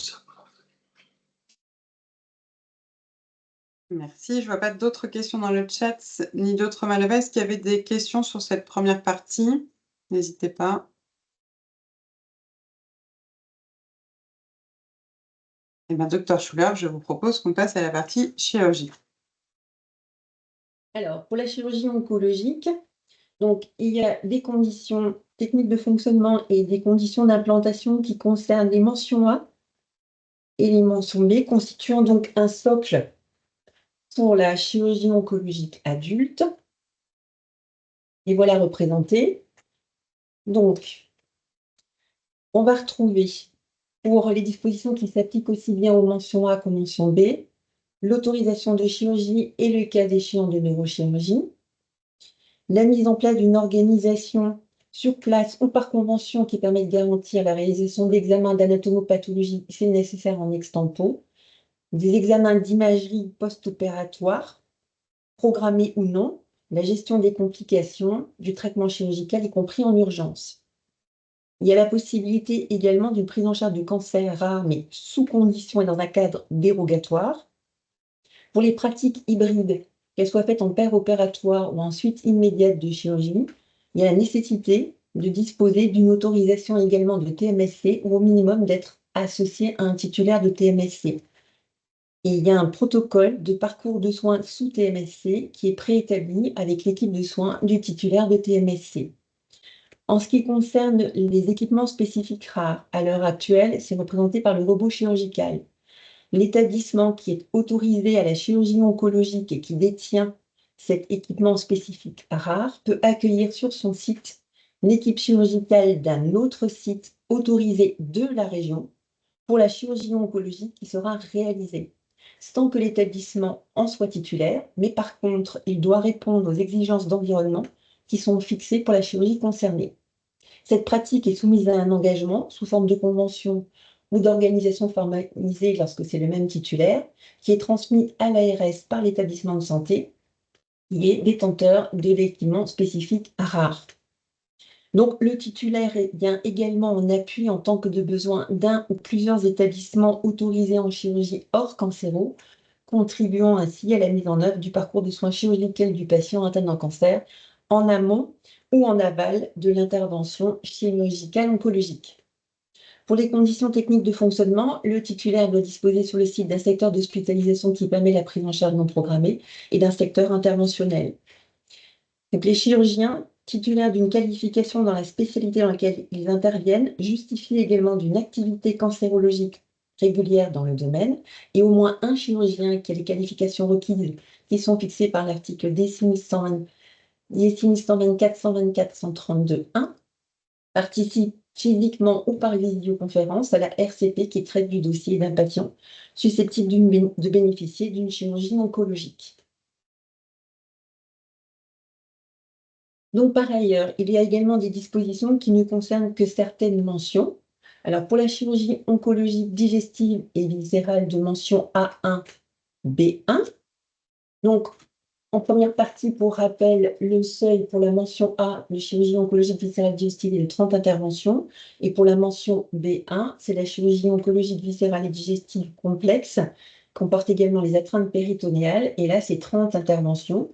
Speaker 1: Merci. Je ne vois pas d'autres questions dans le chat, ni d'autres mains levées. Est-ce qu'il y avait des questions sur cette première partie? N'hésitez pas. Eh bien, docteur Schuller, je vous propose qu'on passe à la partie chirurgie.
Speaker 2: Alors, pour la chirurgie oncologique, donc, il y a des conditions techniques de fonctionnement et des conditions d'implantation qui concernent les mentions A et les mentions B, constituant donc un socle pour la chirurgie oncologique adulte. Et voilà représenté. Donc, on va retrouver, pour les dispositions qui s'appliquent aussi bien aux mentions A qu'aux mentions B, l'autorisation de chirurgie et le cas échéant de neurochirurgie, la mise en place d'une organisation sur place ou par convention qui permet de garantir la réalisation d'examens d'anatomopathologie, si nécessaire en extempo, des examens d'imagerie post-opératoire, programmés ou non, la gestion des complications du traitement chirurgical, y compris en urgence. Il y a la possibilité également d'une prise en charge du cancer rare, mais sous condition et dans un cadre dérogatoire. Pour les pratiques hybrides, qu'elles soient faites en opératoire ou en suite immédiate de chirurgie, il y a la nécessité de disposer d'une autorisation également de TMSC ou au minimum d'être associé à un titulaire de TMSC. Et il y a un protocole de parcours de soins sous TMSC qui est préétabli avec l'équipe de soins du titulaire de TMSC. En ce qui concerne les équipements spécifiques rares, à l'heure actuelle, c'est représenté par le robot chirurgical. L'établissement qui est autorisé à la chirurgie oncologique et qui détient cet équipement spécifique rare peut accueillir sur son site l'équipe chirurgicale d'un autre site autorisé de la région pour la chirurgie oncologique qui sera réalisée, sans que l'établissement en soit titulaire, mais par contre, il doit répondre aux exigences d'environnement qui sont fixées pour la chirurgie concernée. Cette pratique est soumise à un engagement sous forme de convention ou d'organisation formalisée lorsque c'est le même titulaire, qui est transmis à l'ARS par l'établissement de santé, qui est détenteur de l'équipement spécifique rare. Donc, le titulaire vient également en appui en tant que de besoin d'un ou plusieurs établissements autorisés en chirurgie hors cancéro, contribuant ainsi à la mise en œuvre du parcours de soins chirurgicaux du patient atteint d'un cancer en amont ou en aval de l'intervention chirurgicale oncologique. Pour les conditions techniques de fonctionnement, le titulaire doit disposer sur le site d'un secteur d'hospitalisation qui permet la prise en charge non programmée et d'un secteur interventionnel. Donc, les chirurgiens titulaires d'une qualification dans la spécialité dans laquelle ils interviennent justifient également d'une activité cancérologique régulière dans le domaine et au moins un chirurgien qui a les qualifications requises qui sont fixées par l'article DSIM 124, 124, 132.1 participe physiquement ou par visioconférence à la RCP qui traite du dossier d'un patient susceptible de bénéficier d'une chirurgie oncologique. Donc, par ailleurs, il y a également des dispositions qui ne concernent que certaines mentions. Alors, pour la chirurgie oncologique digestive et viscérale de mention A1, B1, donc, en première partie, pour rappel, le seuil pour la mention A de chirurgie oncologique viscérale digestive est de 30 interventions. Et pour la mention B1, c'est la chirurgie oncologique viscérale et digestive complexe, comporte également les astreintes péritonéales. Et là, c'est 30 interventions,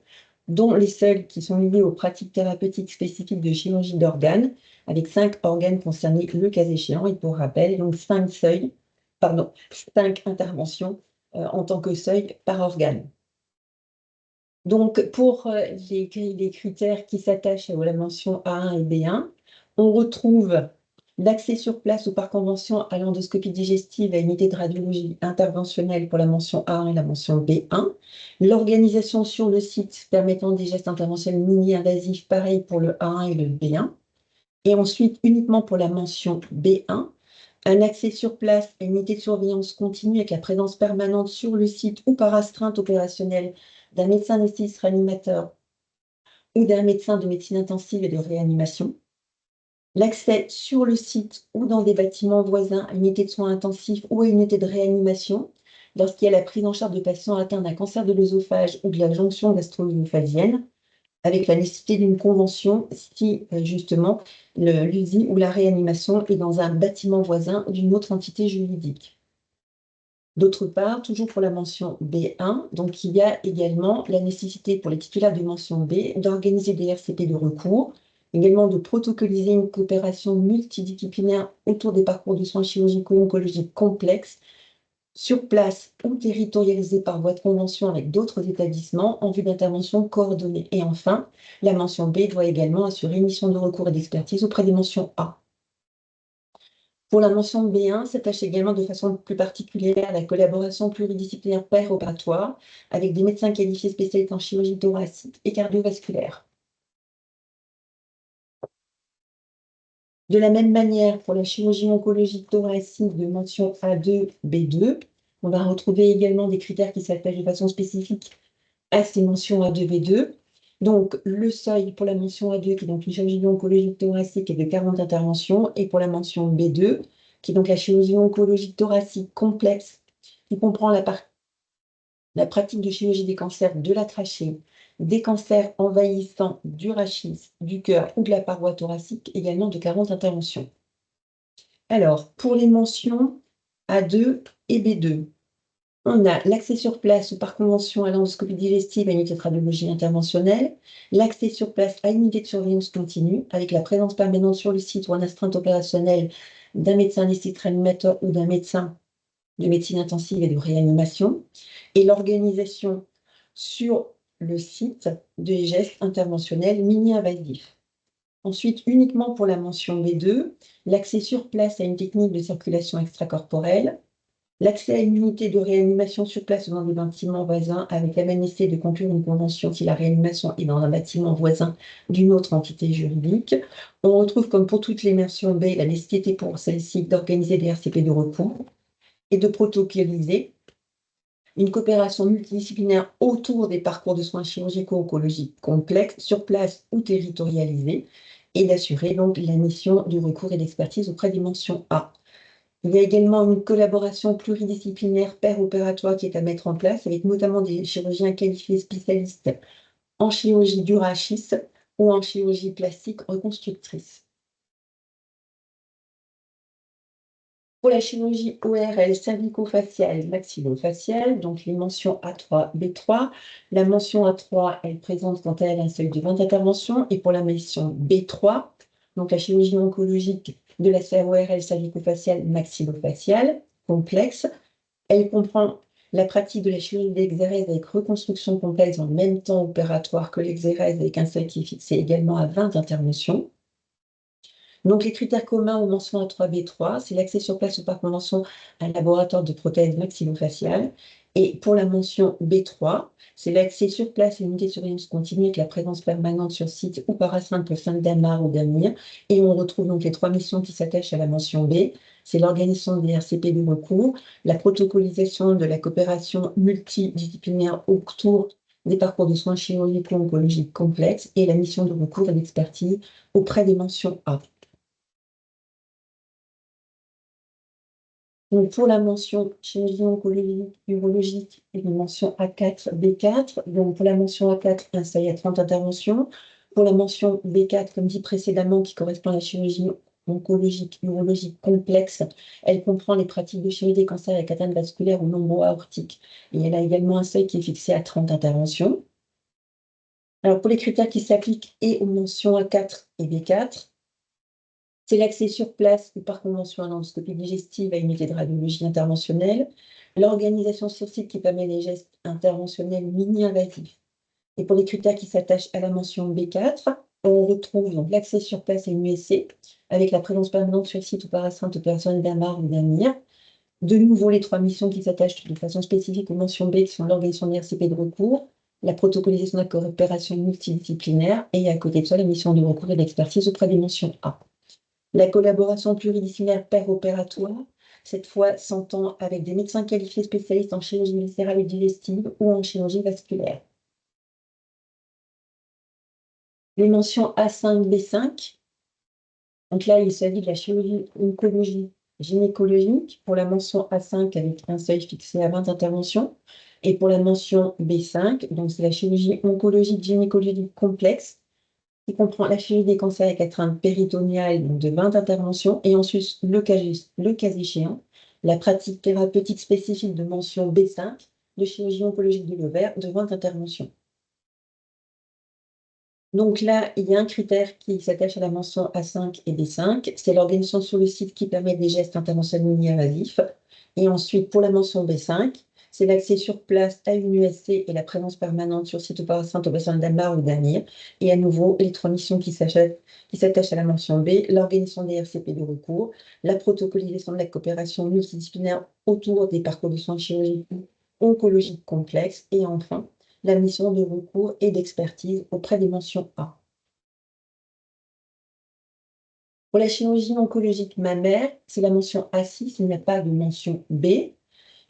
Speaker 2: dont les seuils qui sont liés aux pratiques thérapeutiques spécifiques de chirurgie d'organes, avec 5 organes concernés le cas échéant. Et pour rappel, donc 5 interventions en tant que seuil par organe. Donc, pour les critères qui s'attachent à la mention A1 et B1, on retrouve l'accès sur place ou par convention à l'endoscopie digestive à unité de radiologie interventionnelle pour la mention A1 et la mention B1, l'organisation sur le site permettant des gestes interventionnels mini-invasifs, pareil pour le A1 et le B1, et ensuite uniquement pour la mention B1, un accès sur place à une unité de surveillance continue avec la présence permanente sur le site ou par astreinte opérationnelle d'un médecin anesthésiste réanimateur ou d'un médecin de médecine intensive et de réanimation. L'accès sur le site ou dans des bâtiments voisins à une unité de soins intensifs ou à une unité de réanimation lorsqu'il y a la prise en charge de patients atteints d'un cancer de l'œsophage ou de la jonction gastro-œsophagienne, avec la nécessité d'une convention si justement l'USI ou la réanimation est dans un bâtiment voisin d'une autre entité juridique. D'autre part, toujours pour la mention B1, donc il y a également la nécessité pour les titulaires de mention B d'organiser des RCP de recours, également de protocoliser une coopération multidisciplinaire autour des parcours de soins chirurgico-oncologiques complexes sur place ou territorialisée par voie de convention avec d'autres établissements en vue d'interventions coordonnées. Et enfin, la mention B doit également assurer une mission de recours et d'expertise auprès des mentions A. Pour la mention B1, s'attache également de façon plus particulière à la collaboration pluridisciplinaire opératoire avec des médecins qualifiés spécialistes en chirurgie thoracique et cardiovasculaire. De la même manière, pour la chirurgie oncologique thoracique de mention A2, B2, on va retrouver également des critères qui s'attachent de façon spécifique à ces mentions A2, B2. Donc, le seuil pour la mention A2, qui est donc une chirurgie oncologique thoracique, est de 40 interventions, et pour la mention B2, qui est donc la chirurgie oncologique thoracique complexe, qui comprend la pratique de chirurgie des cancers de la trachée, des cancers envahissants du rachis, du cœur ou de la paroi thoracique, également de 40 interventions. Alors, pour les mentions A2 et B2, on a l'accès sur place ou par convention à l'endoscopie digestive à une unité de radiologie interventionnelle, l'accès sur place à une unité de surveillance continue avec la présence permanente sur le site ou en astreinte opérationnelle d'un médecin anesthésiologue réanimateur ou d'un médecin de médecine intensive et de réanimation, et l'organisation sur le site des gestes interventionnels mini-invasifs. Ensuite, uniquement pour la mention B2, l'accès sur place à une technique de circulation extracorporelle, l'accès à une unité de réanimation sur place ou dans des bâtiments voisins avec la même nécessité de conclure une convention si la réanimation est dans un bâtiment voisin d'une autre entité juridique. On retrouve, comme pour toutes les mentions B, la nécessité pour celle-ci d'organiser des RCP de recours et de protocoliser une coopération multidisciplinaire autour des parcours de soins chirurgico-oncologiques complexes, sur place ou territorialisés, et d'assurer donc la mission de recours et d'expertise auprès des mentions A. Il y a également une collaboration pluridisciplinaire pair-opératoire qui est à mettre en place, avec notamment des chirurgiens qualifiés spécialistes en chirurgie du rachis ou en chirurgie plastique reconstructrice. Pour la chirurgie ORL cervico-faciale, maxillo-faciale, donc les mentions A3, B3, la mention A3, elle présente quant à elle un seuil de 20 interventions, et pour la mention B3, donc la chirurgie oncologique de la ORL cervico-faciale maxillo-faciale complexe, elle comprend la pratique de la chirurgie d'exérèse avec reconstruction complexe dans le même temps opératoire que l'exérèse, avec un seuil qui est fixé également à 20 interventions. Donc, les critères communs aux mentions A3B3, c'est l'accès sur place ou par convention à un laboratoire de prothèses maxillofaciales. Et pour la mention B3, c'est l'accès sur place à une unité de surveillance continue avec la présence permanente sur site ou par astreinte au sein d'AMAR ou d'AMIR. Et on retrouve donc les 3 missions qui s'attachent à la mention B. C'est l'organisation des RCP de recours, la protocolisation de la coopération multidisciplinaire autour des parcours de soins chirurgico-oncologiques complexes et la mission de recours et d'expertise auprès des mentions A. Donc, pour la mention chirurgie oncologique, urologique, et la mention A4, B4. Donc, pour la mention A4, un seuil à 30 interventions. Pour la mention B4, comme dit précédemment, qui correspond à la chirurgie oncologique, urologique complexe, elle comprend les pratiques de chirurgie des cancers avec atteinte vasculaire ou lombo-aortique. Et elle a également un seuil qui est fixé à 30 interventions. Alors, pour les critères qui s'appliquent et aux mentions A4 et B4, c'est l'accès sur place ou par convention à l'endoscopie digestive à une unité de radiologie interventionnelle, l'organisation sur site qui permet les gestes interventionnels mini-invasifs. Et pour les critères qui s'attachent à la mention B4, on retrouve donc l'accès sur place à une USC avec la présence permanente sur site ou par astreinte aux personnes d'AMAR ou d'AMIR. De nouveau, les 3 missions qui s'attachent de façon spécifique aux mentions B qui sont l'organisation des RCP de recours, la protocolisation de la coopération multidisciplinaire et à côté de ça, la mission de recours et d'expertise auprès des mentions A. La collaboration pluridisciplinaire pair-opératoire, cette fois s'entend avec des médecins qualifiés spécialistes en chirurgie viscérale et digestive ou en chirurgie vasculaire. Les mentions A5, B5, donc là, il s'agit de la chirurgie oncologie gynécologique pour la mention A5 avec un seuil fixé à 20 interventions. Et pour la mention B5, donc c'est la chirurgie oncologique gynécologique complexe qui comprend la chirurgie des cancers avec atteinte péritoniale donc de 20 interventions, et ensuite, le cas échéant, la pratique thérapeutique spécifique de mention B5 de chirurgie oncologique de l'ovaire de 20 interventions. Donc là, il y a un critère qui s'attache à la mention A5 et B5, c'est l'organisation sur le site qui permet des gestes interventionnels mini-invasifs. Et ensuite, pour la mention B5, c'est l'accès sur place à une USC et la présence permanente sur site ou par astreinte au bassin d'Amar ou d'Amir. Et à nouveau, les 3 missions qui s'attachent à la mention B, l'organisation des RCP de recours, la protocolisation de la coopération multidisciplinaire autour des parcours de soins chirurgicaux oncologiques complexes, et enfin, la mission de recours et d'expertise auprès des mentions A. Pour la chirurgie oncologique mammaire, c'est la mention A6, il n'y a pas de mention B.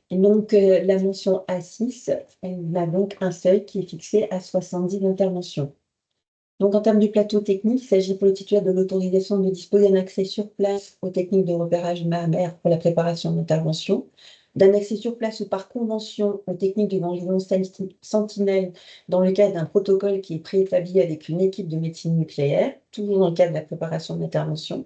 Speaker 2: Et donc, la mention A6, elle a donc un seuil qui est fixé à 70 interventions. Donc, en termes de plateau technique, il s'agit pour le titulaire de l'autorisation de disposer d'un accès sur place aux techniques de repérage mammaire pour la préparation d'intervention, d'un accès sur place ou par convention aux techniques de vengeance sentinelle dans le cadre d'un protocole qui est préétabli avec une équipe de médecine nucléaire, toujours dans le cadre de la préparation d'intervention,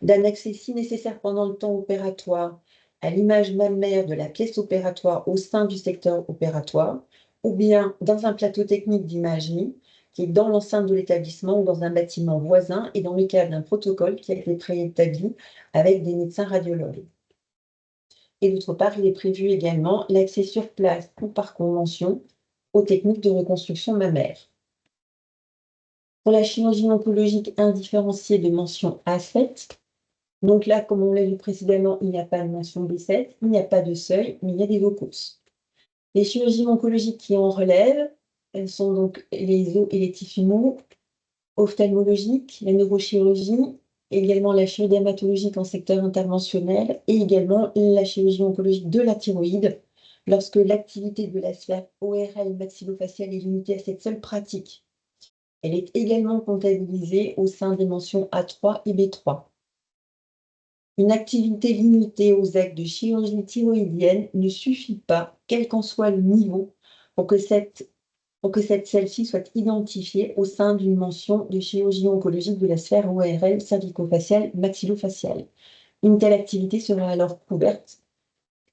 Speaker 2: d'un accès si nécessaire pendant le temps opératoire à l'image mammaire de la pièce opératoire au sein du secteur opératoire, ou bien dans un plateau technique d'imagerie qui est dans l'enceinte de l'établissement ou dans un bâtiment voisin et dans le cadre d'un protocole qui a été préétabli avec des médecins radiologues. Et d'autre part, il est prévu également l'accès sur place ou par convention aux techniques de reconstruction mammaire. Pour la chirurgie oncologique indifférenciée de mention A7, donc là, comme on l'a vu précédemment, il n'y a pas de mention B7, il n'y a pas de seuil, mais il y a des locus. Les chirurgies oncologiques qui en relèvent, elles sont donc les os et les tissus mous, ophtalmologiques, la neurochirurgie, également la chirurgie dermatologique en secteur interventionnel et également la chirurgie oncologique de la thyroïde, lorsque l'activité de la sphère ORL maxillofaciale est limitée à cette seule pratique. Elle est également comptabilisée au sein des mentions A3 et B3. Une activité limitée aux actes de chirurgie thyroïdienne ne suffit pas, quel qu'en soit le niveau, pour que celle-ci soit identifiée au sein d'une mention de chirurgie oncologique de la sphère ORL cervico-faciale maxillofaciale. Une telle activité sera alors couverte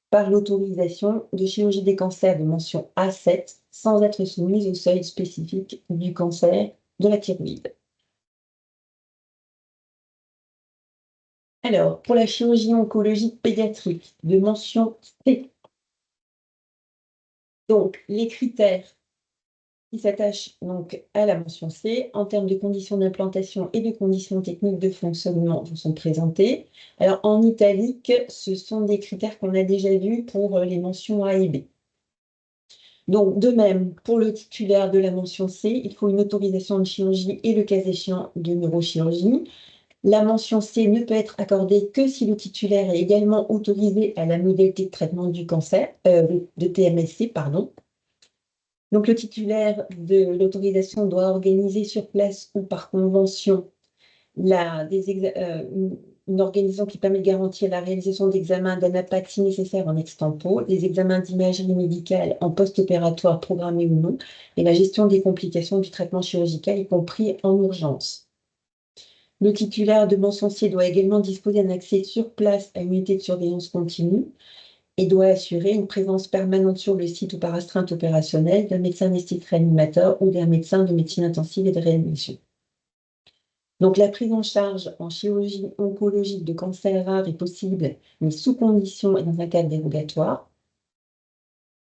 Speaker 2: par l'autorisation de chirurgie des cancers de mention A7 sans être soumise au seuil spécifique du cancer de la thyroïde. Alors, pour la chirurgie oncologique pédiatrique de mention C, donc les critères qui s'attachent donc à la mention C en termes de conditions d'implantation et de conditions techniques de fonctionnement vous sont présentés. Alors, en italique, ce sont des critères qu'on a déjà vus pour les mentions A et B. Donc, de même, pour le titulaire de la mention C, il faut une autorisation de chirurgie et le cas échéant de neurochirurgie. La mention C ne peut être accordée que si le titulaire est également autorisé à la modalité de traitement du cancer, de TMSC, pardon. Donc, le titulaire de l'autorisation doit organiser sur place ou par convention une organisation qui permet de garantir la réalisation d'examens d'anapathie nécessaires en ex-tempo, des examens d'imagerie médicale en post-opératoire programmés ou non, et la gestion des complications du traitement chirurgical, y compris en urgence. Le titulaire de mention C doit également disposer d'un accès sur place à une unité de surveillance continue et doit assurer une présence permanente sur le site ou par astreinte opérationnelle d'un médecin anesthésiste réanimateur ou d'un médecin de médecine intensive et de réanimation. Donc, la prise en charge en chirurgie oncologique de cancer rare est possible, mais sous condition et dans un cadre dérogatoire.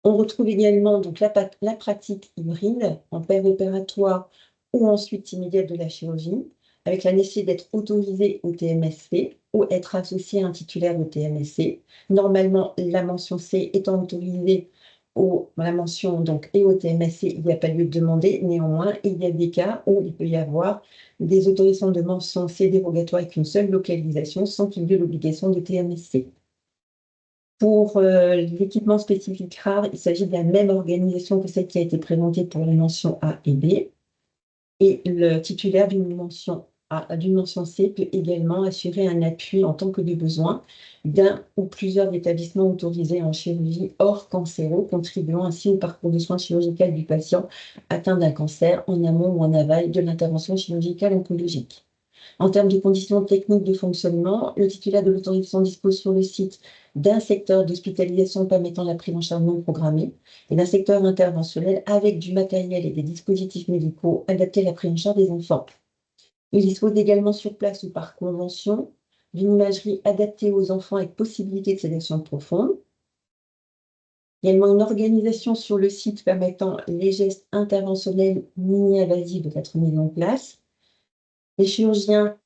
Speaker 2: On retrouve également donc, la pratique hybride en péri-opératoire ou en suite immédiate de la chirurgie, avec la nécessité d'être autorisé au TMSC ou être associé à un titulaire au TMSC. Normalement, la mention C étant autorisée la mention donc, et au TMSC, il n'y a pas lieu de demander. Néanmoins, il y a des cas où il peut y avoir des autorisations de mention C dérogatoires avec une seule localisation sans qu'il y ait l'obligation de TMSC. Pour l'équipement spécifique rare, il s'agit de la même organisation que celle qui a été présentée pour les mentions A et B. Et le titulaire d'une mention C peut également assurer un appui en tant que de besoin d'un ou plusieurs établissements autorisés en chirurgie hors cancéro, contribuant ainsi au parcours de soins chirurgical du patient atteint d'un cancer en amont ou en aval de l'intervention chirurgicale oncologique. En termes de conditions techniques de fonctionnement, le titulaire de l'autorisation dispose sur le site d'un secteur d'hospitalisation permettant la prise en charge non programmée et d'un secteur interventionnel avec du matériel et des dispositifs médicaux adaptés à la prise en charge des enfants. Il dispose également sur place ou par convention d'une imagerie adaptée aux enfants avec possibilité de sédation profonde, Également une organisation sur le site permettant les gestes interventionnels mini-invasifs doit être mise en place. Les chirurgiens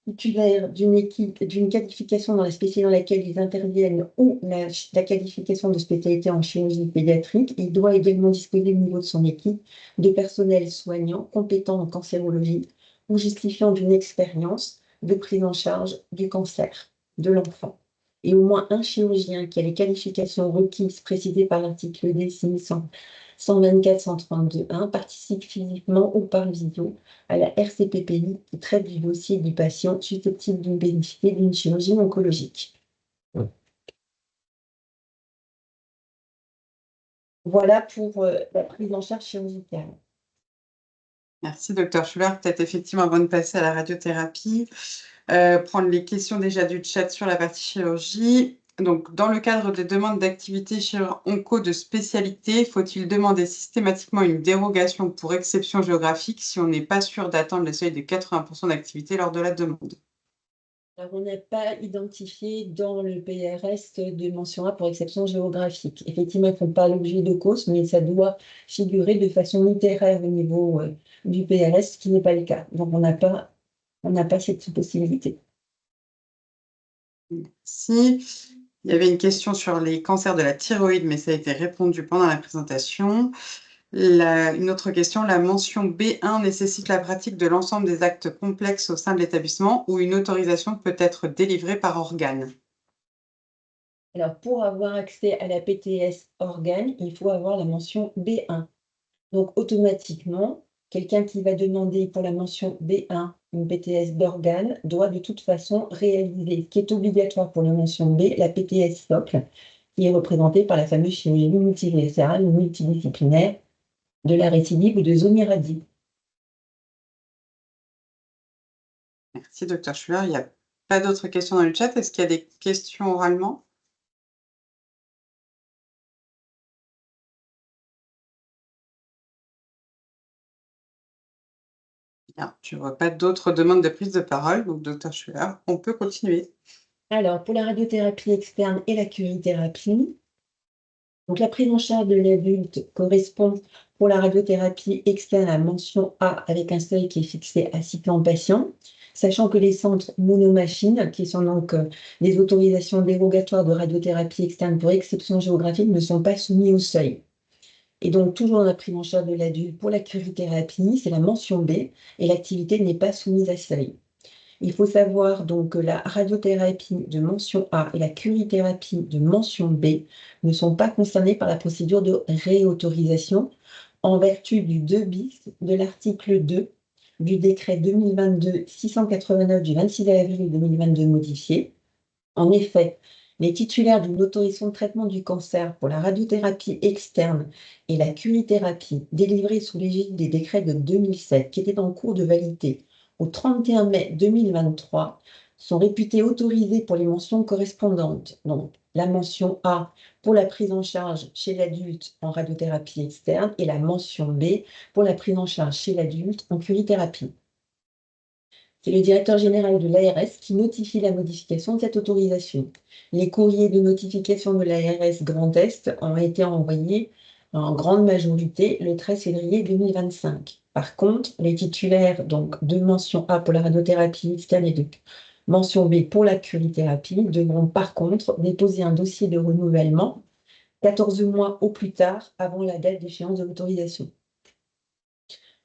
Speaker 2: titulaires d'une qualification dans la spécialité dans laquelle ils interviennent ou la qualification de spécialité en chirurgie pédiatrique, il doit également disposer au niveau de son équipe de personnel soignant compétent en cancérologie ou justifiant d'une expérience de prise en charge du cancer de l'enfant. Et au moins un chirurgien qui a les qualifications requises précisées par l'article D 124-132-1 participe physiquement ou par visio à la RCPPI qui traite du dossier du patient susceptible de bénéficier d'une chirurgie oncologique. Voilà pour la prise en charge chirurgicale.
Speaker 1: Merci, docteur Schuller. Peut-être effectivement, avant de passer à la radiothérapie, prendre les questions déjà du chat sur la partie chirurgie. Donc, dans le cadre des demandes d'activité onco de spécialité, faut-il demander systématiquement une dérogation pour exception géographique si on n'est pas sûr d'atteindre le seuil de 80% d'activité lors de la demande?
Speaker 2: Alors, on n'a pas identifié dans le PRS de mention A pour exception géographique. Effectivement, ils ne font pas l'objet de cause, mais ça doit figurer de façon littéraire au niveau du PRS, ce qui n'est pas le cas. Donc, on n'a pas cette possibilité.
Speaker 1: Merci. Il y avait une question sur les cancers de la thyroïde, mais ça a été répondu pendant la présentation. Une autre question, la mention B1 nécessite la pratique de l'ensemble des actes complexes au sein de l'établissement ou une autorisation peut être délivrée par organe?
Speaker 2: Alors, pour avoir accès à la PTS organe, il faut avoir la mention B1. Donc, automatiquement, quelqu'un qui va demander pour la mention B1 une PTS d'organe doit de toute façon réaliser, ce qui est obligatoire pour la mention B, la PTS socle, qui est représentée par la fameuse chirurgie multiviscérale ou multidisciplinaire de la récidive ou de zone irradiée.
Speaker 1: Merci, docteur Schuller. Il n'y a pas d'autres questions dans le chat. Est-ce qu'il y a des questions oralement? Bien, je ne vois pas d'autres demandes de prise de parole. Donc, docteur Schuller, on peut continuer.
Speaker 2: Alors, pour la radiothérapie externe et la curithérapie, donc la prise en charge de l'adulte correspond pour la radiothérapie externe à mention A avec un seuil qui est fixé à 6 plans patients, sachant que les centres monomachines, qui sont donc des autorisations dérogatoires de radiothérapie externe pour exception géographique, ne sont pas soumis au seuil. Et donc, toujours dans la prise en charge de l'adulte pour la curithérapie, c'est la mention B et l'activité n'est pas soumise à seuil. Il faut savoir donc que la radiothérapie de mention A et la curithérapie de mention B ne sont pas concernées par la procédure de réautorisation en vertu du 2 bis de l'article 2 du décret 2022-689 du 26 avril 2022 modifié. En effet, les titulaires d'une autorisation de traitement du cancer pour la radiothérapie externe et la curithérapie délivrée sous l'égide des décrets de 2007 qui étaient en cours de validité au 31 mai 2023 sont réputés autorisés pour les mentions correspondantes. Donc, la mention A pour la prise en charge chez l'adulte en radiothérapie externe et la mention B pour la prise en charge chez l'adulte en curithérapie. C'est le directeur général de l'ARS qui notifie la modification de cette autorisation. Les courriers de notification de l'ARS Grand Est ont été envoyés en grande majorité le 13 février 2025. Par contre, les titulaires donc, de mention A pour la radiothérapie externe et de mention B pour la curithérapie devront par contre déposer un dossier de renouvellement 14 mois au plus tard avant la date d'échéance de l'autorisation.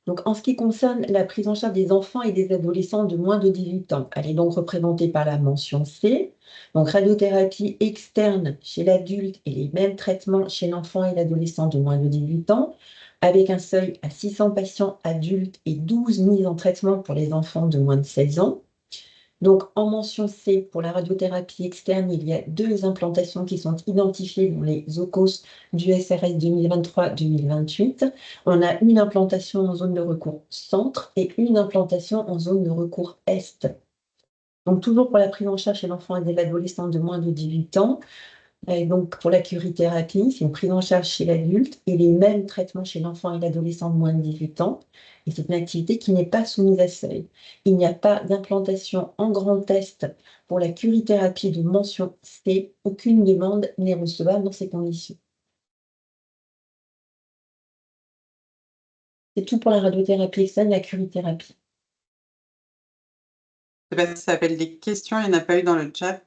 Speaker 2: Donc, en ce qui concerne la prise en charge des enfants et des adolescents de moins de 18 ans, elle est donc représentée par la mention C, donc radiothérapie externe chez l'adulte et les mêmes traitements chez l'enfant et l'adolescent de moins de 18 ans, avec un seuil à 600 patients adultes et 12 mises en traitement pour les enfants de moins de 16 ans. Donc, en mention C, pour la radiothérapie externe, il y a 2 implantations qui sont identifiées dans les OCOS du SRS 2023-2028. On a une implantation en zone de recours centre et une implantation en zone de recours est. Donc, toujours pour la prise en charge chez l'enfant et l'adolescent de moins de 18 ans. Et donc, pour la curithérapie, c'est une prise en charge chez l'adulte et les mêmes traitements chez l'enfant et l'adolescent de moins de 18 ans. Et c'est une activité qui n'est pas soumise à seuil. Il n'y a pas d'implantation en grand test pour la curithérapie de mention C. Aucune demande n'est recevable dans ces conditions. C'est tout pour la radiothérapie externe, la curithérapie.
Speaker 1: Je sais pas si ça s'appelle des questions, il n'y en a pas eu dans le chat.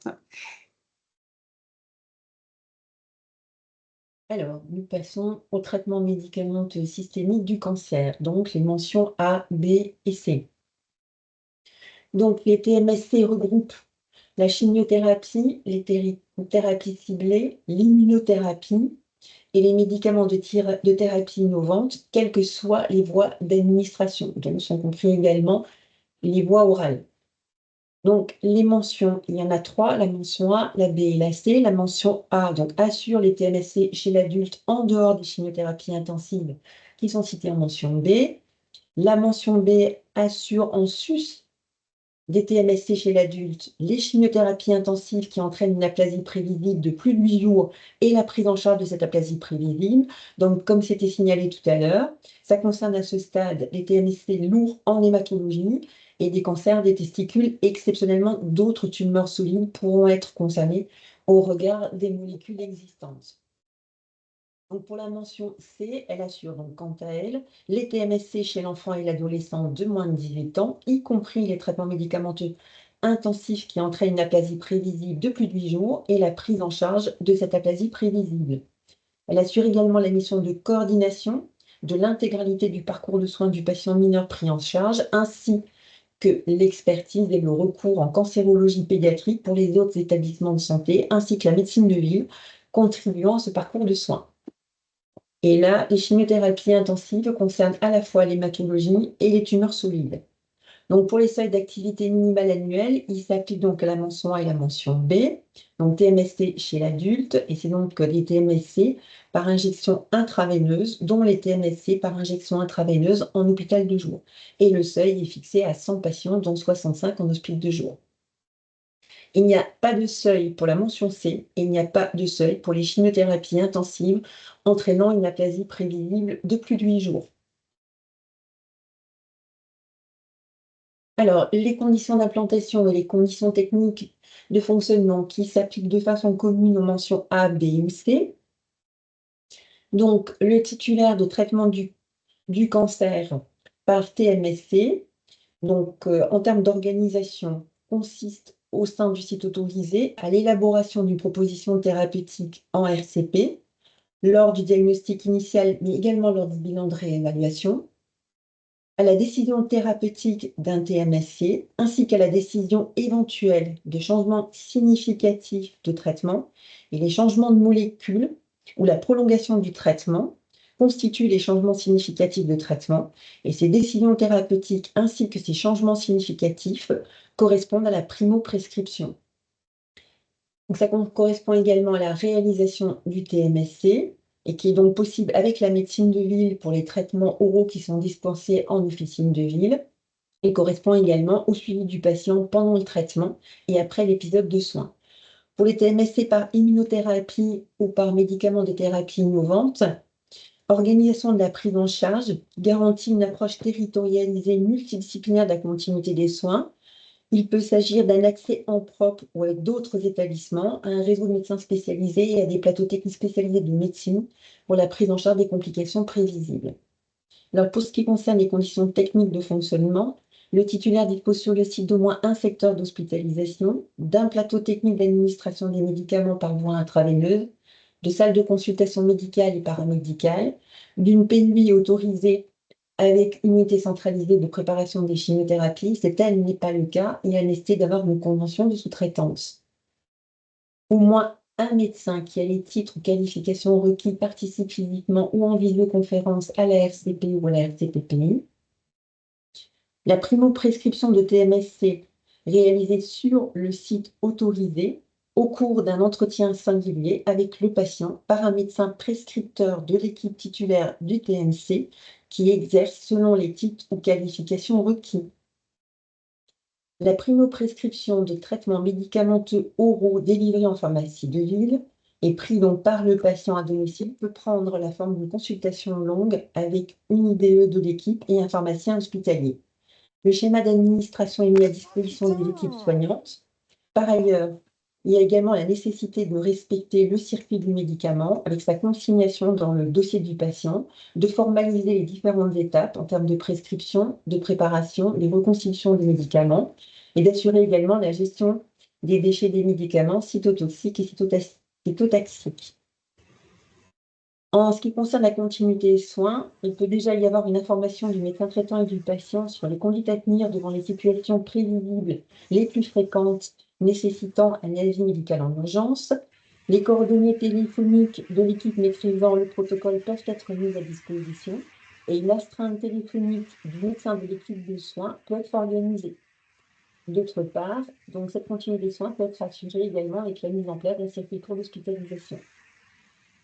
Speaker 2: Alors, nous passons au traitement médicamenteux systémique du cancer, donc les mentions A, B et C. Donc, les TMSC regroupent la chimiothérapie, les thérapies ciblées, l'immunothérapie et les médicaments de thérapie innovante, quelles que soient les voies d'administration, dont sont compris également les voies orales. Donc, les mentions, il y en a 3, la mention A, la B et la C. La mention A, donc, assure les TMSC chez l'adulte en dehors des chimiothérapies intensives qui sont citées en mention B. La mention B assure en sus des TMSC chez l'adulte les chimiothérapies intensives qui entraînent une aplasie prévisible de plus de 8 jours et la prise en charge de cette aplasie prévisible. Donc, comme c'était signalé tout à l'heure, ça concerne à ce stade les TMSC lourds en hématologie et des cancers des testicules. Exceptionnellement, d'autres tumeurs solides pourront être concernées au regard des molécules existantes. Donc pour la mention C, elle assure donc quant à elle les TMSC chez l'enfant et l'adolescent de moins de 18 ans, y compris les traitements médicamenteux intensifs qui entraînent une aplasie prévisible de plus de 8 jours et la prise en charge de cette aplasie prévisible. Elle assure également la mission de coordination de l'intégralité du parcours de soins du patient mineur pris en charge, ainsi que l'expertise et le recours en cancérologie pédiatrique pour les autres établissements de santé, ainsi que la médecine de ville, contribuant à ce parcours de soins. Et là, les chimiothérapies intensives concernent à la fois l'hématologie et les tumeurs solides. Donc, pour les seuils d'activité minimale annuelle, il s'applique donc à la mention A et la mention B, donc TMSC chez l'adulte, et c'est donc des TMSC par injection intraveineuse, dont les TMSC par injection intraveineuse en hôpital de jour. Et le seuil est fixé à 100 patients, dont 65 en hospice de jour. Il n'y a pas de seuil pour la mention C et il n'y a pas de seuil pour les chimiothérapies intensives entraînant une aplasie prévisible de plus de 8 jours. Alors, les conditions d'implantation et les conditions techniques de fonctionnement qui s'appliquent de façon commune aux mentions A, B ou C. Donc, le titulaire de traitement du cancer par TMSC, donc en termes d'organisation, consiste au sein du site autorisé à l'élaboration d'une proposition thérapeutique en RCP lors du diagnostic initial, mais également lors du bilan de réévaluation, à la décision thérapeutique d'un TMSC, ainsi qu'à la décision éventuelle de changement significatif de traitement, et les changements de molécules ou la prolongation du traitement constituent les changements significatifs de traitement, et ces décisions thérapeutiques ainsi que ces changements significatifs correspondent à la primo-prescription. Donc, ça correspond également à la réalisation du TMSC, et qui est donc possible avec la médecine de ville pour les traitements oraux qui sont dispensés en officine de ville, et correspond également au suivi du patient pendant le traitement et après l'épisode de soins. Pour les TMSC par immunothérapie ou par médicaments de thérapie innovante, organisation de la prise en charge garantit une approche territorialisée multidisciplinaire de la continuité des soins. Il peut s'agir d'un accès en propre ou avec d'autres établissements, à un réseau de médecins spécialisés et à des plateaux techniques spécialisés de médecine pour la prise en charge des complications prévisibles. Alors, pour ce qui concerne les conditions techniques de fonctionnement, le titulaire dispose sur le site d'au moins un secteur d'hospitalisation, d'un plateau technique d'administration des médicaments par voie intraveineuse, de salles de consultation médicale et paramédicale, d'une PNUI autorisée avec unité centralisée de préparation des chimiothérapies. C'est tel n'est pas le cas et a nécessité d'avoir une convention de sous-traitance. Au moins un médecin qui a les titres ou qualifications requis participe physiquement ou en visioconférence à la RCP ou à la RCPPI. La primo-prescription de TMSC réalisée sur le site autorisé au cours d'un entretien singulier avec le patient par un médecin prescripteur de l'équipe titulaire du TMC qui exerce selon les titres ou qualifications requis. La primo-prescription de traitements médicamenteux oraux délivrés en pharmacie de ville et pris donc par le patient à domicile peut prendre la forme d'une consultation longue avec une IDE de l'équipe et un pharmacien hospitalier. Le schéma d'administration est mis à disposition de l'équipe soignante. Par ailleurs, Il y a également la nécessité de respecter le circuit du médicament avec sa consignation dans le dossier du patient, de formaliser les différentes étapes en termes de prescription, de préparation, de reconstitution des médicaments et d'assurer également la gestion des déchets des médicaments cytotoxiques et cytotaxiques. En ce qui concerne la continuité des soins, il peut déjà y avoir une information du médecin traitant et du patient sur les conduites à tenir devant les situations prévisibles les plus fréquentes nécessitant un avis médical en urgence. Les coordonnées téléphoniques de l'équipe maîtrisant le protocole peuvent être mises à disposition et une astreinte téléphonique du médecin de l'équipe de soins peut être organisée. D'autre part, donc cette continuité des soins peut être assurée également avec la mise en place d'un circuit court d'hospitalisation.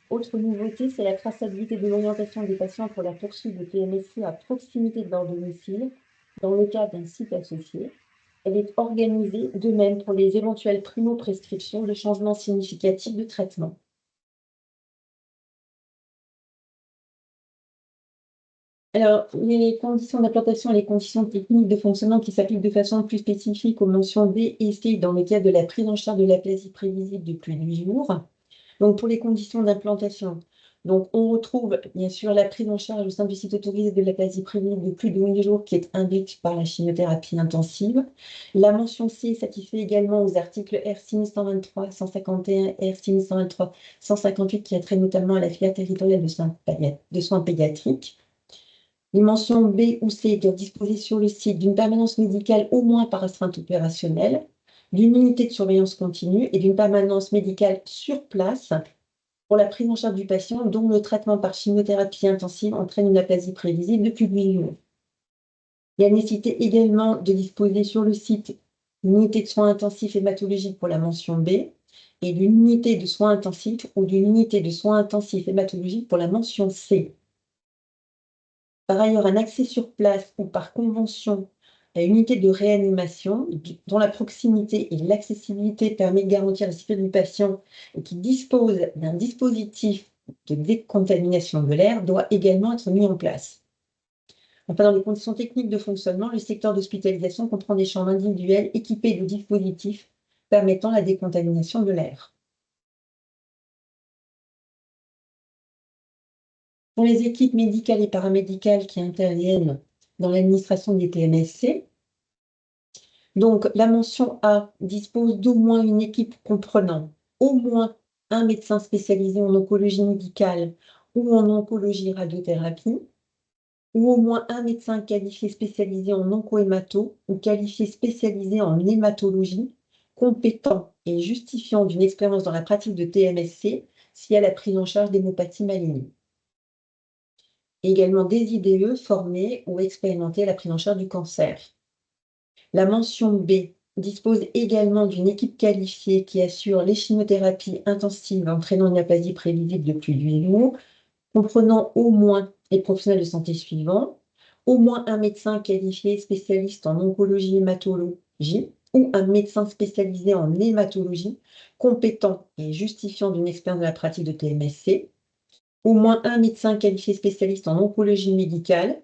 Speaker 2: Autre nouveauté, c'est la traçabilité de l'orientation des patients pour la poursuite de TMSC à proximité de leur domicile, dans le cadre d'un site associé. Elle est organisée de même pour les éventuelles primo-prescriptions de changements significatifs de traitement. Alors, les conditions d'implantation et les conditions techniques de fonctionnement qui s'appliquent de façon plus spécifique aux mentions B et C dans le cadre de la prise en charge de l'aplasie prévisible de plus de 8 jours. Donc, pour les conditions d'implantation, donc on retrouve bien sûr la prise en charge au sein du site autorisé de l'aplasie prévisible de plus de 8 jours qui est induite par la chimiothérapie intensive. La mention C satisfait également aux articles R6123, 151, R6123, 158 qui a trait notamment à la filière territoriale de soins pédiatriques. Les mentions B ou C doivent disposer sur le site d'une permanence médicale au moins par astreinte opérationnelle, d'une unité de surveillance continue et d'une permanence médicale sur place pour la prise en charge du patient dont le traitement par chimiothérapie intensive entraîne une aplasie prévisible depuis 8 jours. Il y a nécessité également de disposer sur le site d'une unité de soins intensifs hématologiques pour la mention B et d'une unité de soins intensifs ou d'une unité de soins intensifs hématologiques pour la mention C. Par ailleurs, un accès sur place ou par convention à une unité de réanimation dont la proximité et l'accessibilité permettent de garantir la sécurité du patient et qui dispose d'un dispositif de décontamination de l'air doit également être mis en place. Enfin, dans les conditions techniques de fonctionnement, le secteur d'hospitalisation comprend des chambres individuelles équipées de dispositifs permettant la décontamination de l'air. Pour les équipes médicales et paramédicales qui interviennent dans l'administration des TMSC, donc la mention A dispose d'au moins une équipe comprenant au moins un médecin spécialisé en oncologie médicale ou en oncologie radiothérapie, ou au moins un médecin qualifié spécialisé en oncohémato ou qualifié spécialisé en hématologie, compétent et justifiant d'une expérience dans la pratique de TMSC s'il y a la prise en charge d'hémopathie maligne. Également des IDE formés ou expérimentés à la prise en charge du cancer. La mention B dispose également d'une équipe qualifiée qui assure les chimiothérapies intensives entraînant une aplasie prévisible de plus de 8 jours, comprenant au moins les professionnels de santé suivants, au moins un médecin qualifié spécialiste en oncologie hématologie ou un médecin spécialisé en hématologie, compétent et justifiant d'une expérience de la pratique de TMSC, au moins un médecin qualifié spécialiste en oncologie médicale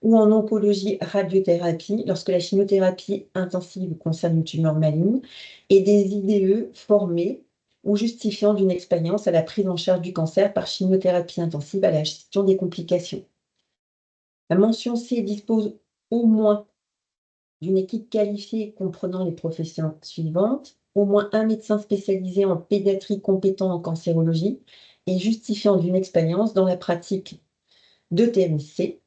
Speaker 2: ou en oncologie radiothérapie lorsque la chimiothérapie intensive concerne une tumeur maligne, et des IDE formés ou justifiant d'une expérience à la prise en charge du cancer par chimiothérapie intensive à la gestion des complications. La mention C dispose au moins d'une équipe qualifiée comprenant les professions suivantes, au moins un médecin spécialisé en pédiatrie compétent en cancérologie et justifiant d'une expérience dans la pratique de TMC,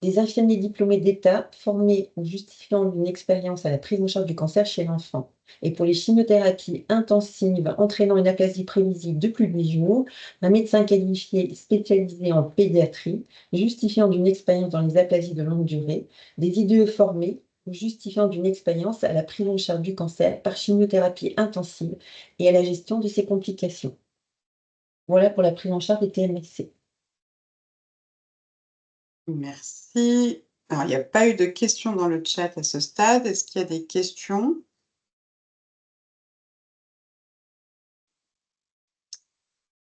Speaker 2: des infirmiers diplômés d'État formés ou justifiant d'une expérience à la prise en charge du cancer chez l'enfant. Et pour les chimiothérapies intensives entraînant une aplasie prévisible de plus de 8 jours, un médecin qualifié spécialisé en pédiatrie, justifiant d'une expérience dans les aplasies de longue durée, des IDE formés ou justifiant d'une expérience à la prise en charge du cancer par chimiothérapie intensive et à la gestion de ses complications. Voilà pour la prise en charge des TMSC.
Speaker 1: Merci. Alors, il n'y a pas eu de questions dans le chat à ce stade. Est-ce qu'il y a des questions?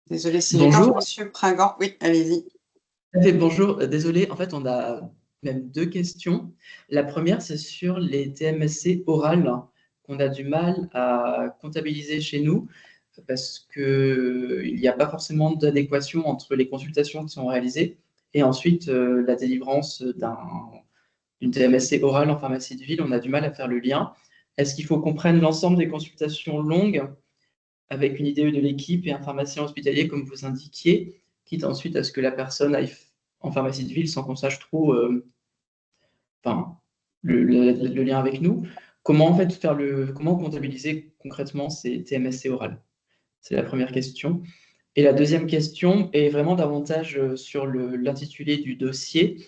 Speaker 1: Désolée, si
Speaker 8: Bonjour.
Speaker 1: Monsieur Pringant. Oui, allez-y.
Speaker 8: Bonjour, désolé, en fait, on a même deux questions. La première, c'est sur les TMSC orales. qu'on a du mal à comptabiliser chez nous parce qu'il n'y a pas forcément d'adéquation entre les consultations qui sont réalisées et ensuite la délivrance d'une TMSC orale en pharmacie de ville. On a du mal à faire le lien. Est-ce qu'il faut qu'on prenne l'ensemble des consultations longues avec une IDE de l'équipe et un pharmacien hospitalier, comme vous indiquiez, quitte ensuite à ce que la personne aille en pharmacie de ville sans qu'on sache trop le lien avec nous. Comment en fait comment comptabiliser concrètement ces TMSC orales? C'est la première question. Et la deuxième question est vraiment davantage sur l'intitulé du dossier.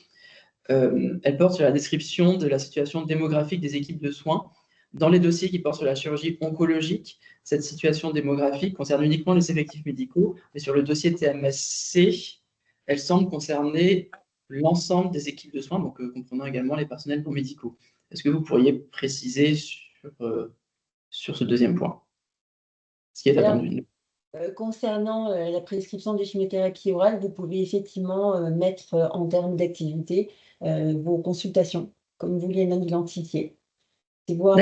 Speaker 8: Elle porte sur la description de la situation démographique des équipes de soins. Dans les dossiers qui portent sur la chirurgie oncologique, cette situation démographique concerne uniquement les effectifs médicaux, mais sur le dossier TMSC, elle semble concerner l'ensemble des équipes de soins, donc comprenant également les personnels non médicaux. Est-ce que vous pourriez préciser sur ce deuxième point ce qui est attendu?
Speaker 2: Concernant la prescription de chimiothérapie orale, vous pouvez effectivement mettre en termes d'activité vos consultations, comme vous l'identifiez. C'est voir,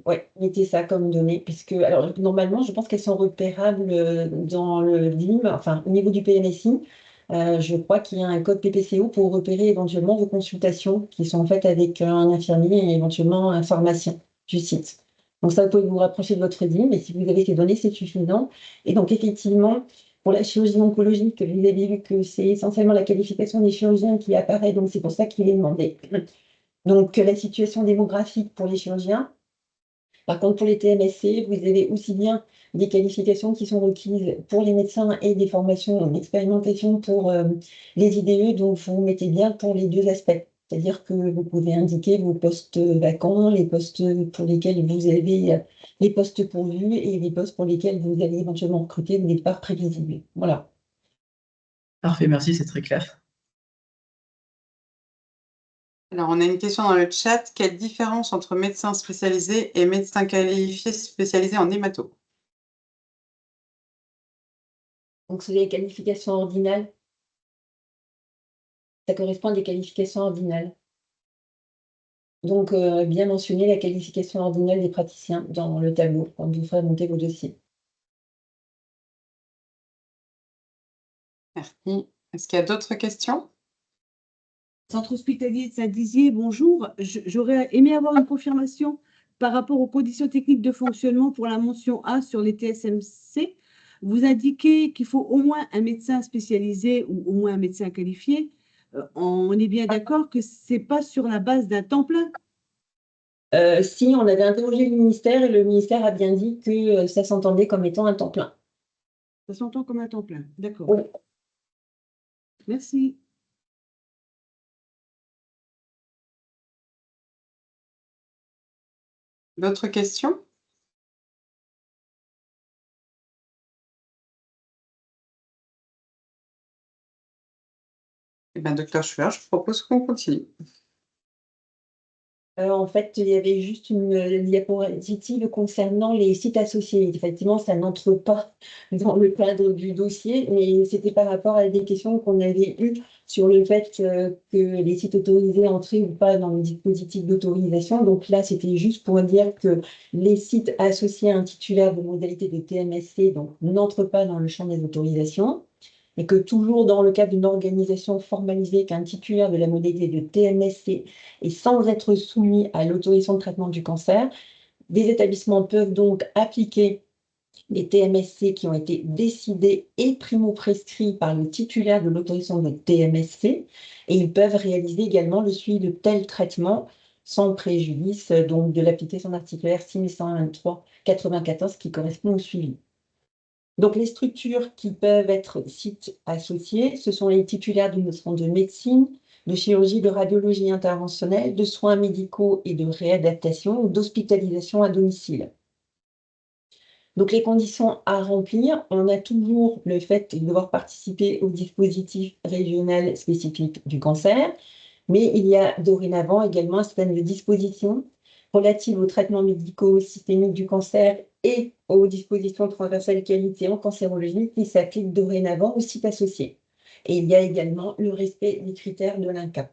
Speaker 2: ouais, mettez ça comme données, puisque, alors, normalement, je pense qu'elles sont repérables dans le DIM, enfin, au niveau du PNSI. Je crois qu'il y a un code PPCO pour repérer éventuellement vos consultations qui sont faites avec un infirmier et éventuellement un pharmacien du site. Donc ça, vous pouvez vous rapprocher de votre DIM, et si vous avez ces données, c'est suffisant. Et donc, effectivement, pour la chirurgie oncologique, vous avez vu que c'est essentiellement la qualification des chirurgiens qui apparaît, donc c'est pour ça qu'il est demandé. Donc, la situation démographique pour les chirurgiens. Par contre, pour les TMSC, vous avez aussi bien des qualifications qui sont requises pour les médecins et des formations d'expérimentation pour les IDE, donc vous mettez bien pour les deux aspects. C'est-à-dire que vous pouvez indiquer vos postes vacants, les postes pour lesquels vous avez les postes pourvus et les postes pour lesquels vous allez éventuellement recruter des départs prévisibles. Voilà.
Speaker 8: Parfait, merci, c'est très clair.
Speaker 1: Alors, on a une question dans le chat. Quelle différence entre médecin spécialisé et médecin qualifié spécialisé en hémato?
Speaker 2: Donc, c'est les qualifications ordinales. Ça correspond à des qualifications ordinales. Donc, bien mentionner la qualification ordinale des praticiens dans le tableau quand vous ferez monter vos dossiers.
Speaker 1: Merci. Est-ce qu'il y a d'autres questions?
Speaker 9: Centre hospitalier de Saint-Dizier, bonjour. J'aurais aimé avoir une confirmation par rapport aux conditions techniques de fonctionnement pour la mention A sur les TSMC. Vous indiquez qu'il faut au moins un médecin spécialisé ou au moins un médecin qualifié. On est bien d'accord que ce n'est pas sur la base d'un temps plein?
Speaker 2: Si, on avait interrogé le ministère et le ministère a bien dit que ça s'entendait comme étant un temps plein.
Speaker 9: Ça s'entend comme un temps plein, d'accord.
Speaker 2: Oui.
Speaker 9: Merci.
Speaker 1: D'autres questions? Eh bien, docteur Schwer, je propose qu'on continue.
Speaker 2: En fait, il y avait juste une diapositive concernant les sites associés. Effectivement, ça n'entre pas dans le cadre du dossier, mais c'était par rapport à des questions qu'on avait eues sur le fait que les sites autorisés entraient ou pas dans le dispositif d'autorisation. Donc là, c'était juste pour dire que les sites associés à un titulaire de modalité de TMSC n'entrent pas dans le champ des autorisations. Et que toujours dans le cadre d'une organisation formalisée qu'un titulaire de la modalité de TMSC et sans être soumis à l'autorisation de traitement du cancer, des établissements peuvent donc appliquer les TMSC qui ont été décidés et primo-prescrits par le titulaire de l'autorisation de TMSC et ils peuvent réaliser également le suivi de tels traitements sans préjudice donc de l'application articulaire 6123-94 qui correspond au suivi. Donc, les structures qui peuvent être sites associés, ce sont les titulaires d'une notion de médecine, de chirurgie, de radiologie interventionnelle, de soins médicaux et de réadaptation ou d'hospitalisation à domicile. Donc, les conditions à remplir, on a toujours le fait de devoir participer au dispositif régional spécifique du cancer, mais il y a dorénavant également un certain nombre de dispositions relatives aux traitements médicaux systémiques du cancer et aux dispositions transversales qualité en cancérologie qui s'appliquent dorénavant aux sites associés. Et il y a également le respect des critères de l'INCa.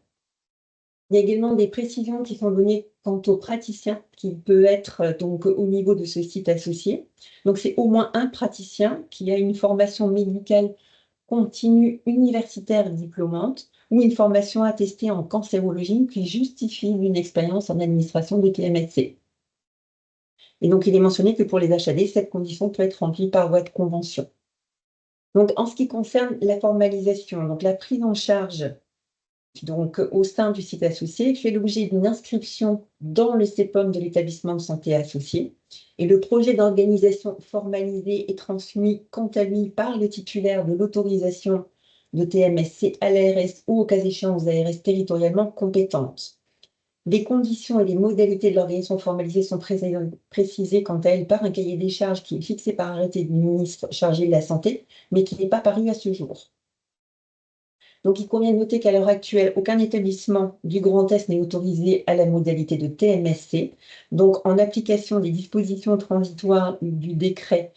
Speaker 2: Il y a également des précisions qui sont données quant aux praticiens, qui peut être donc au niveau de ce site associé. Donc, c'est au moins un praticien qui a une formation médicale continue universitaire diplômante ou une formation attestée en cancérologie qui justifie une expérience en administration de TMSC. Et donc, il est mentionné que pour les HAD, cette condition peut être remplie par voie de convention. Donc, en ce qui concerne la formalisation, donc la prise en charge donc, au sein du site associé fait l'objet d'une inscription dans le CEPOM de l'établissement de santé associé. Et le projet d'organisation formalisé est transmis quant à lui par le titulaire de l'autorisation de TMSC à l'ARS ou au cas échéant aux ARS territorialement compétentes. Les conditions et les modalités de l'organisation formalisée sont précisées quant à elles par un cahier des charges qui est fixé par arrêté du ministre chargé de la Santé, mais qui n'est pas paru à ce jour. Donc, il convient de noter qu'à l'heure actuelle, aucun établissement du Grand Est n'est autorisé à la modalité de TMSC. Donc, en application des dispositions transitoires du décret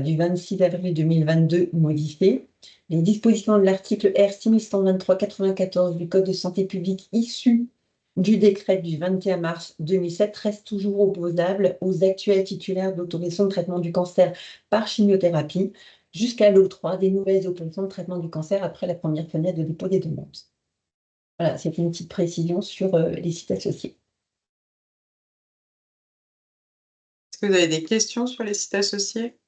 Speaker 2: du 26 avril 2022 modifié, les dispositions de l'article R 6123-94 du Code de santé publique issu du décret du 21 mars 2007 restent toujours opposables aux actuels titulaires d'autorisation de traitement du cancer par chimiothérapie, jusqu'à l'octroi des nouvelles autorisations de traitement du cancer après la première fenêtre de dépôt des demandes. Voilà, c'est une petite précision sur les sites associés.
Speaker 1: Est-ce que vous avez des questions sur les sites associés?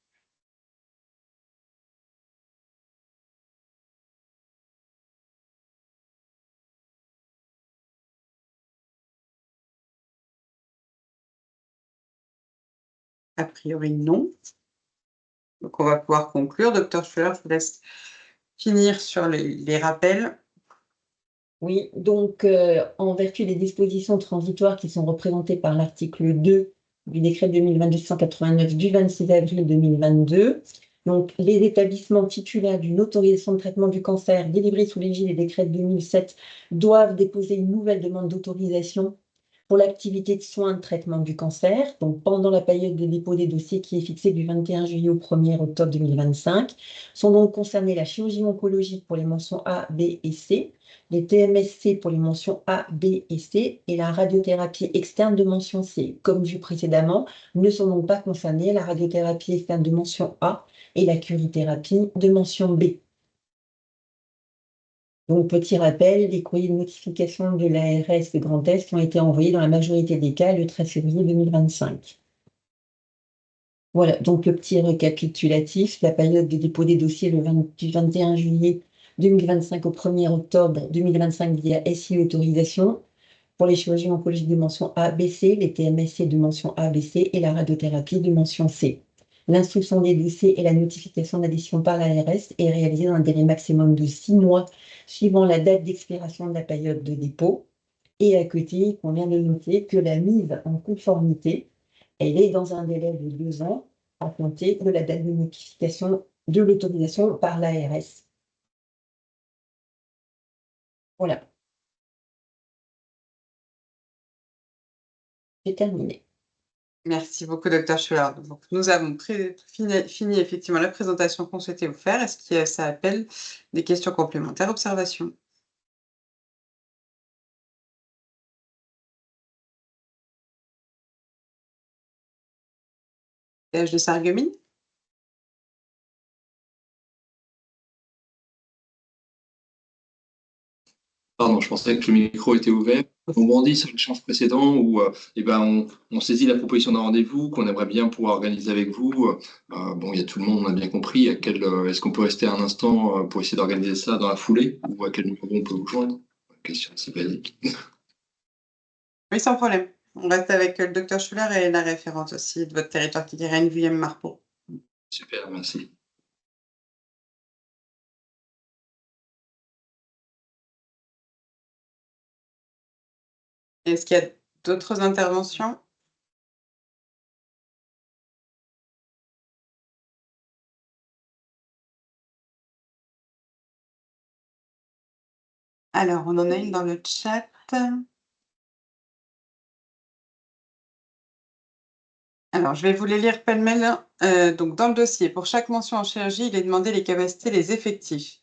Speaker 1: A priori, non. Donc, on va pouvoir conclure. Docteur Schuller, je vous laisse finir sur les rappels.
Speaker 2: Oui, donc en vertu des dispositions transitoires qui sont représentées par l'article 2 du décret 2022-189 du 26 avril 2022, donc les établissements titulaires d'une autorisation de traitement du cancer délivrée sous l'égide des décrets de 2007 doivent déposer une nouvelle demande d'autorisation pour l'activité de soins de traitement du cancer, donc pendant la période de dépôt des dossiers qui est fixée du 21 juillet au 1er octobre 2025, sont donc concernés la chirurgie oncologique pour les mentions A, B et C, les TMSC pour les mentions A, B et C, et la radiothérapie externe de mention C. Comme vu précédemment, ne sont donc pas concernés la radiothérapie externe de mention A et la curithérapie de mention B. Donc, petit rappel, les courriers de notification de l'ARS de Grand Est ont été envoyés dans la majorité des cas le 13 février 2025. Voilà, donc le petit récapitulatif, la période de dépôt des dossiers du 21 juillet 2025 au 1er octobre 2025 via SI autorisation pour les chirurgies oncologiques de mention A, B, C, les TMSC de mention A, B, C et la radiothérapie de mention C. L'instruction des dossiers et la notification d'adhésion par l'ARS est réalisée dans un délai maximum de 6 mois suivant la date d'expiration de la période de dépôt. Et à côté, il convient de noter que la mise en conformité, elle est dans un délai de 2 ans à compter de la date de notification de l'autorisation par l'ARS. Voilà. J'ai terminé.
Speaker 1: Merci beaucoup, Dr. Schuller. Donc, nous avons fini effectivement la présentation qu'on souhaitait vous faire. Est-ce que ça appelle des questions complémentaires, observations? PH de Sarreguemines?
Speaker 7: Pardon, je pensais que le micro était ouvert. On rebondit sur l'échange précédent où on saisit la proposition d'un rendez-vous qu'on aimerait bien pouvoir organiser avec vous. Bon, il y a tout le monde, on a bien compris. Est-ce qu'on peut rester un instant pour essayer d'organiser ça dans la foulée ou à quel numéro on peut vous joindre? Question assez basique.
Speaker 1: Oui, sans problème. On reste avec le Dr. Schuller et la référente aussi de votre territoire qui est Rennes, Guyenne, Marpeau.
Speaker 7: Super, merci.
Speaker 1: Est-ce qu'il y a d'autres interventions? Alors, on en a une dans le chat. Alors, je vais vous les lire pêle-mêle. Donc, dans le dossier, pour chaque mention en chirurgie, il est demandé les capacités, les effectifs.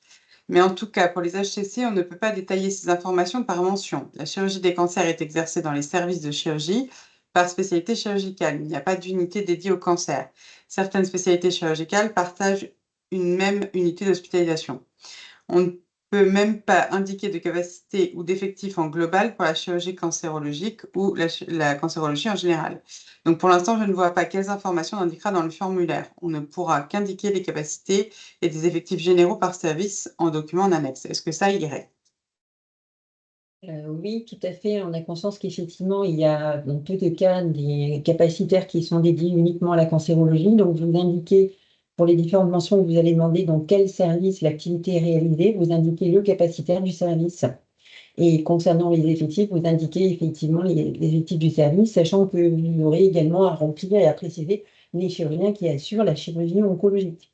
Speaker 1: Mais en tout cas, pour les HCC, on ne peut pas détailler ces informations par mention. La chirurgie des cancers est exercée dans les services de chirurgie par spécialité chirurgicale. Il n'y a pas d'unité dédiée au cancer. Certaines spécialités chirurgicales partagent une même unité d'hospitalisation. On ne peut même pas indiquer de capacité ou d'effectifs en global pour la chirurgie cancérologique ou la cancérologie en général. Donc pour l'instant, je ne vois pas quelles informations on indiquera dans le formulaire. On ne pourra qu'indiquer les capacités et des effectifs généraux par service en document en annexe. Est-ce que ça irait?
Speaker 2: Oui, tout à fait. On a conscience qu'effectivement, il y a dans peu de cas des capacitaires qui sont dédiés uniquement à la cancérologie. Donc, vous indiquez pour les différentes mentions que vous allez demander dans quel service l'activité est réalisée, vous indiquez le capacitaire du service. Et concernant les effectifs, vous indiquez effectivement les effectifs du service, sachant que vous aurez également à remplir et à préciser les chirurgiens qui assurent la chirurgie oncologique.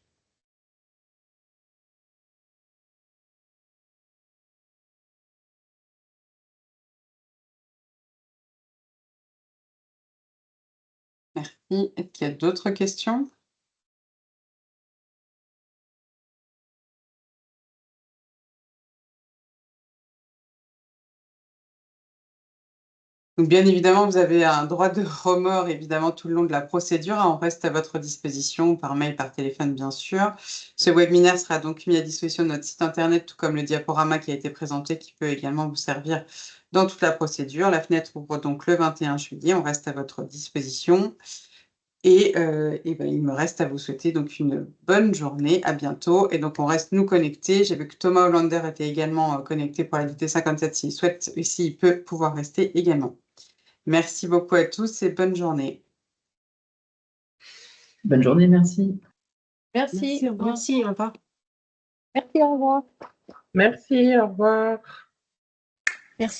Speaker 1: Merci. Est-ce qu'il y a d'autres questions? Donc, bien évidemment, vous avez un droit de remords, évidemment, tout le long de la procédure. On reste à votre disposition par mail, par téléphone, bien sûr. Ce webinaire sera donc mis à disposition de notre site internet, tout comme le diaporama qui a été présenté, qui peut également vous servir dans toute la procédure. La fenêtre ouvre donc le 21 juillet. On reste à votre disposition. Et il me reste à vous souhaiter donc une bonne journée. À bientôt. Et donc, on reste nous connectés. J'ai vu que Thomas Hollander était également connecté pour la DT57. S'il souhaite, s'il peut pouvoir rester également. Merci beaucoup à tous et bonne journée.
Speaker 8: Bonne journée, merci.
Speaker 2: Merci.
Speaker 9: Merci, au revoir.
Speaker 5: Merci, au revoir.
Speaker 2: Merci, au revoir.
Speaker 3: Merci, au revoir.
Speaker 5: Merci.